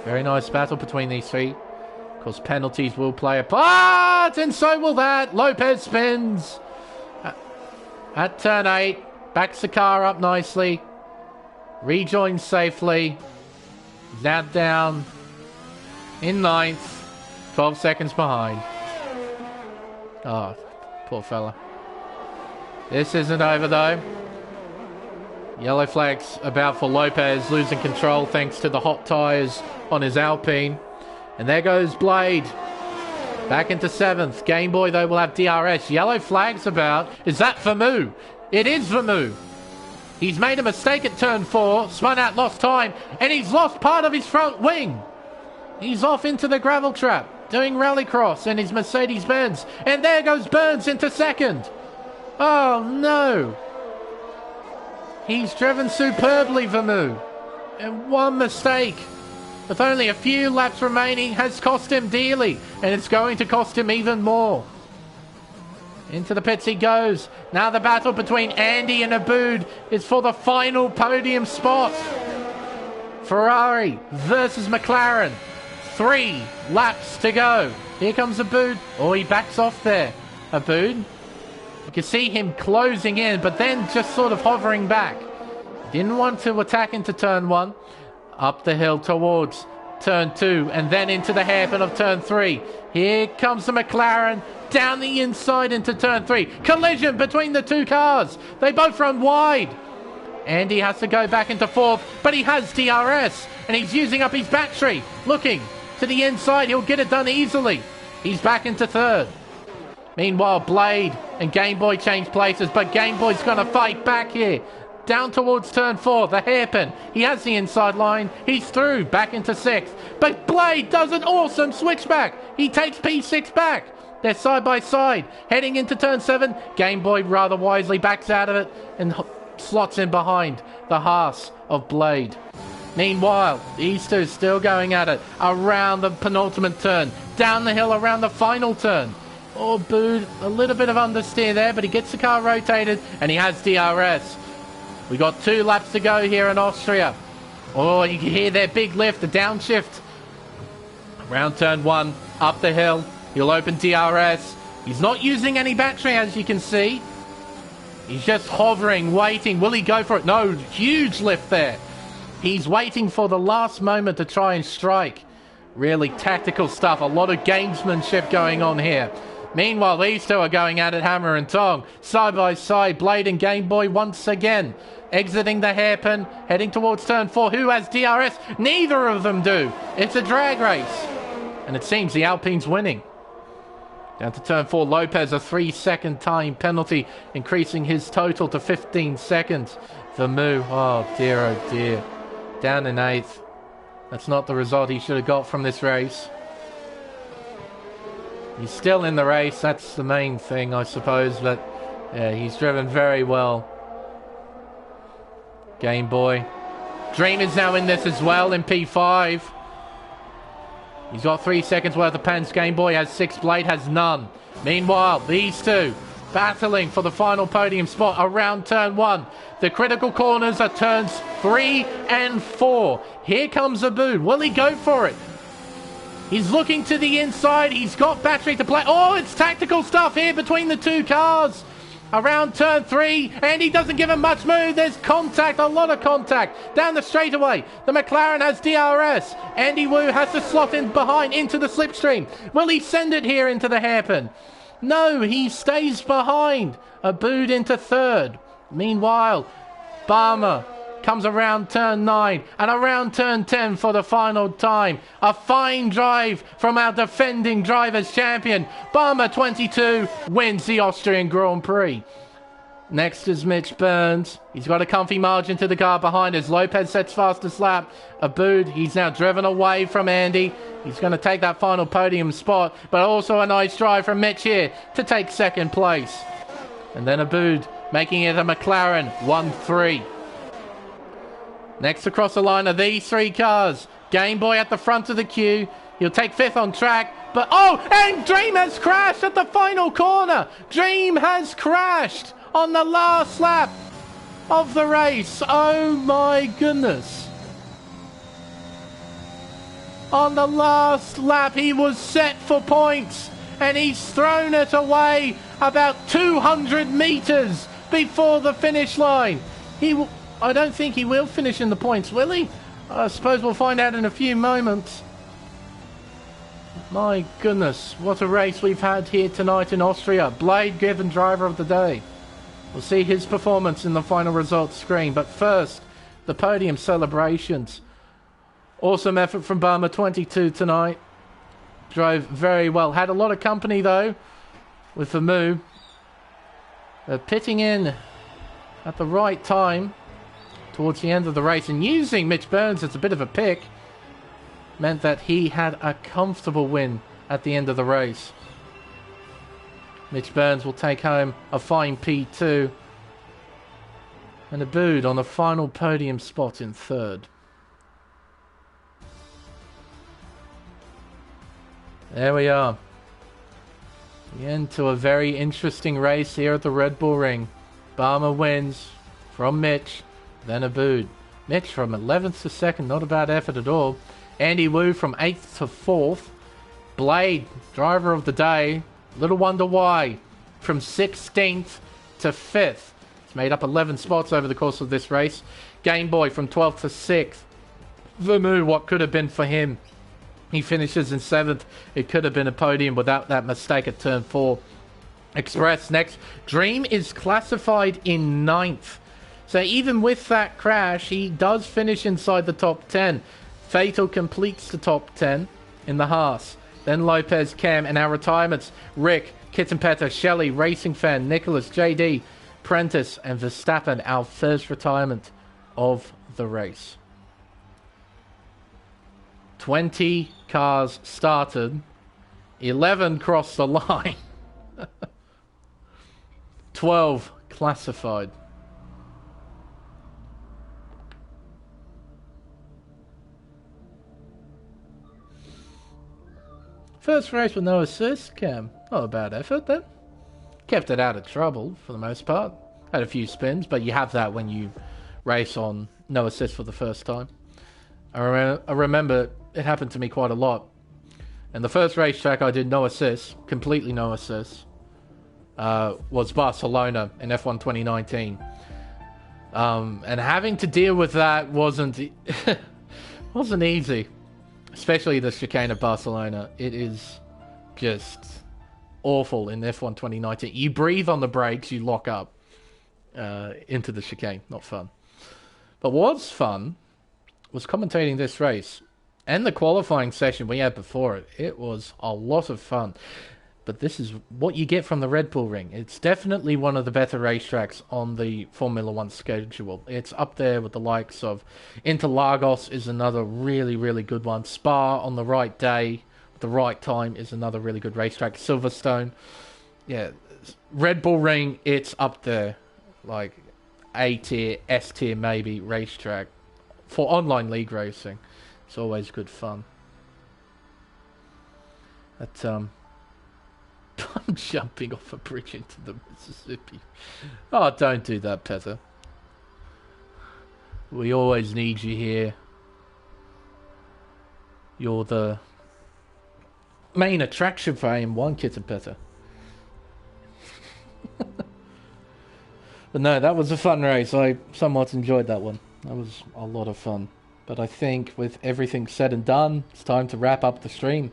Very nice battle between these three. Of course, penalties will play a part, and so will that. Lopez spins at turn 8. Backs the car up nicely. Rejoins safely. Now down in 9th. 12 seconds behind. Oh, poor fella. This isn't over though. Yellow flags about for Lopez, losing control thanks to the hot tyres on his Alpine. And there goes Blade. Back into 7th. Game Boy though will have DRS. Yellow flags about. Is that Vermouth? It is Vermouth. He's made a mistake at turn 4, spun out, lost time, and he's lost part of his front wing. He's off into the gravel trap, doing rallycross in his Mercedes-Benz. And there goes Burns into 2nd. Oh, no. He's driven superbly, Vermouth. And one mistake, with only a few laps remaining, has cost him dearly. And it's going to cost him even more. Into the pits he goes. Now the battle between Andy and Aboud is for the final podium spot. Ferrari versus McLaren. 3 laps to go. Here comes Aboud. Oh, he backs off there. Aboud. You can see him closing in, but then just sort of hovering back. Didn't want to attack into turn 1. Up the hill towards turn 2, and then into the hairpin of turn 3. Here comes the McLaren. Down the inside into turn 3. Collision between the two cars. They both run wide. Andy has to go back into fourth, but he has DRS, and he's using up his battery. Looking to the inside, he'll get it done easily. He's back into third. Meanwhile, Blade and Game Boy change places, but Game Boy's going to fight back here. Down towards turn 4, the hairpin. He has the inside line. He's through, back into 6th. But Blade does an awesome switchback. He takes P6 back. They're side by side. Heading into turn 7, Game Boy rather wisely backs out of it and slots in behind the Haas of Blade. Meanwhile, these two still going at it. Around the penultimate turn. Down the hill around the final turn. Oh, booed. A little bit of understeer there, but he gets the car rotated and he has DRS. We got 2 laps to go here in Austria. Oh, you can hear their big lift, the downshift. Around turn 1, up the hill. He'll open DRS. He's not using any battery, as you can see. He's just hovering, waiting. Will he go for it? No, huge lift there. He's waiting for the last moment to try and strike. Really tactical stuff. A lot of gamesmanship going on here. Meanwhile, these two are going at it hammer and tong. Side by side, Blade and Game Boy once again. Exiting the hairpin, heading towards turn 4. Who has DRS? Neither of them do. It's a drag race. And it seems the Alpine's winning. Down to turn 4, Lopez, a 3-second time penalty, increasing his total to 15 seconds. Vermeulen, oh dear, down in 8th. That's not the result he should have got from this race. He's still in the race, that's the main thing, I suppose, but yeah, he's driven very well. Game Boy. Dream is now in this as well in P5. He's got 3 seconds worth of pens. Game Boy has 6, Blade has none. Meanwhile, these two battling for the final podium spot around turn 1. The critical corners are turns 3 and 4. Here comes Abood. Will he go for it? He's looking to the inside. He's got battery to play. Oh, it's tactical stuff here between the two cars. Around turn 3, and he doesn't give him much move. There's contact, a lot of contact. Down the straightaway, the McLaren has DRS. Andy Wu has to slot in behind into the slipstream. Will he send it here into the hairpin? No, he stays behind. Abood into third. Meanwhile, Barmer comes around turn 9 and around turn 10 for the final time. A fine drive from our defending drivers champion. Barmer 22 wins the Austrian Grand Prix. Next is Mitch Burns. He's got a comfy margin to the car behind us. Lopez sets fastest lap. Abood, he's now driven away from Andy. He's going to take that final podium spot, but also a nice drive from Mitch here to take second place. And then Abood making it a McLaren 1-3. Next across the line are these 3 cars. Game Boy at the front of the queue. He'll take 5th on track. But, oh, and Dream has crashed at the final corner. Dream has crashed on the last lap of the race. Oh, my goodness. On the last lap, he was set for points. And he's thrown it away about 200 metres before the finish line. I don't think he will finish in the points, will he? I suppose we'll find out in a few moments. My goodness, what a race we've had here tonight in Austria. Blade given driver of the day. We'll see his performance in the final results screen. But first, the podium celebrations. Awesome effort from Barmer 22 tonight. Drove very well. Had a lot of company though with Vermeulen. Pitting in at the right time towards the end of the race and using Mitch Burns as a bit of a pick meant that he had a comfortable win at the end of the race. Mitch Burns will take home a fine P2 and Abood on the final podium spot in third. There we are. The end to a very interesting race here at the Red Bull Ring. Barmer wins from Mitch, then Abood. Mitch from 11th to 2nd, not a bad effort at all. Andy Wu from 8th to 4th. Blade, driver of the day, little wonder why, from 16th to 5th. He's made up 11 spots over the course of this race. Game Boy from 12th to 6th. Vermeulen, what could have been for him? He finishes in 7th. It could have been a podium without that mistake at turn 4. Express next. Dream is classified in 9th. So even with that crash, he does finish inside the top 10. Fatal completes the top 10 in the Haas. Then Lopez, Cam, and our retirements. Rick, Kittenpetter, Shelley, Racing Fan, Nicholas, JD, Prentice, and Verstappen, our first retirement of the race. 20 cars started. 11 crossed the line. 12 classified. First race with no assist, Cam. Not a bad effort then. Kept it out of trouble for the most part. Had a few spins, but you have that when you race on no assist for the first time. I remember it happened to me quite a lot. And the first racetrack I did no assists, completely no assists, was Barcelona in F1 2019. And having to deal with that wasn't easy. Especially the chicane of Barcelona. It is just awful in F1 2019. You breathe on the brakes, you lock up into the chicane. Not fun. But what was fun was commentating this race and the qualifying session we had before it. It was a lot of fun. But this is what you get from the Red Bull Ring. It's definitely one of the better racetracks on the Formula One schedule. It's up there with the likes of Interlagos is another really, really good one. Spa on the right day, at the right time is another really good racetrack. Silverstone. Yeah, Red Bull Ring, it's up there. Like A tier, S tier maybe racetrack. For online league racing. It's always good fun. But, I'm jumping off a bridge into the Mississippi. Oh, don't do that, Pether. We always need you here. You're the main attraction for AM1, Kit and Pether. But no, that was a fun race. I somewhat enjoyed that one. That was a lot of fun. But I think with everything said and done, it's time to wrap up the stream.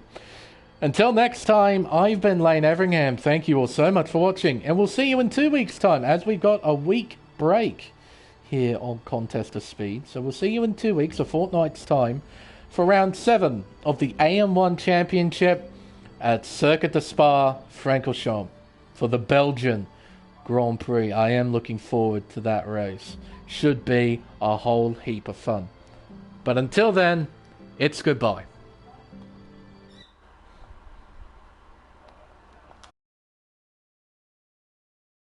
Until next time, I've been Lane Everingham. Thank you all so much for watching, and we'll see you in 2 weeks' time, as we've got a week break here on Contest of Speed. So we'll see you in 2 weeks, a fortnight's time, for round 7 of the AM1 Championship at Circuit de Spa-Francorchamps for the Belgian Grand Prix. I am looking forward to that race. Should be a whole heap of fun. But until then, it's goodbye.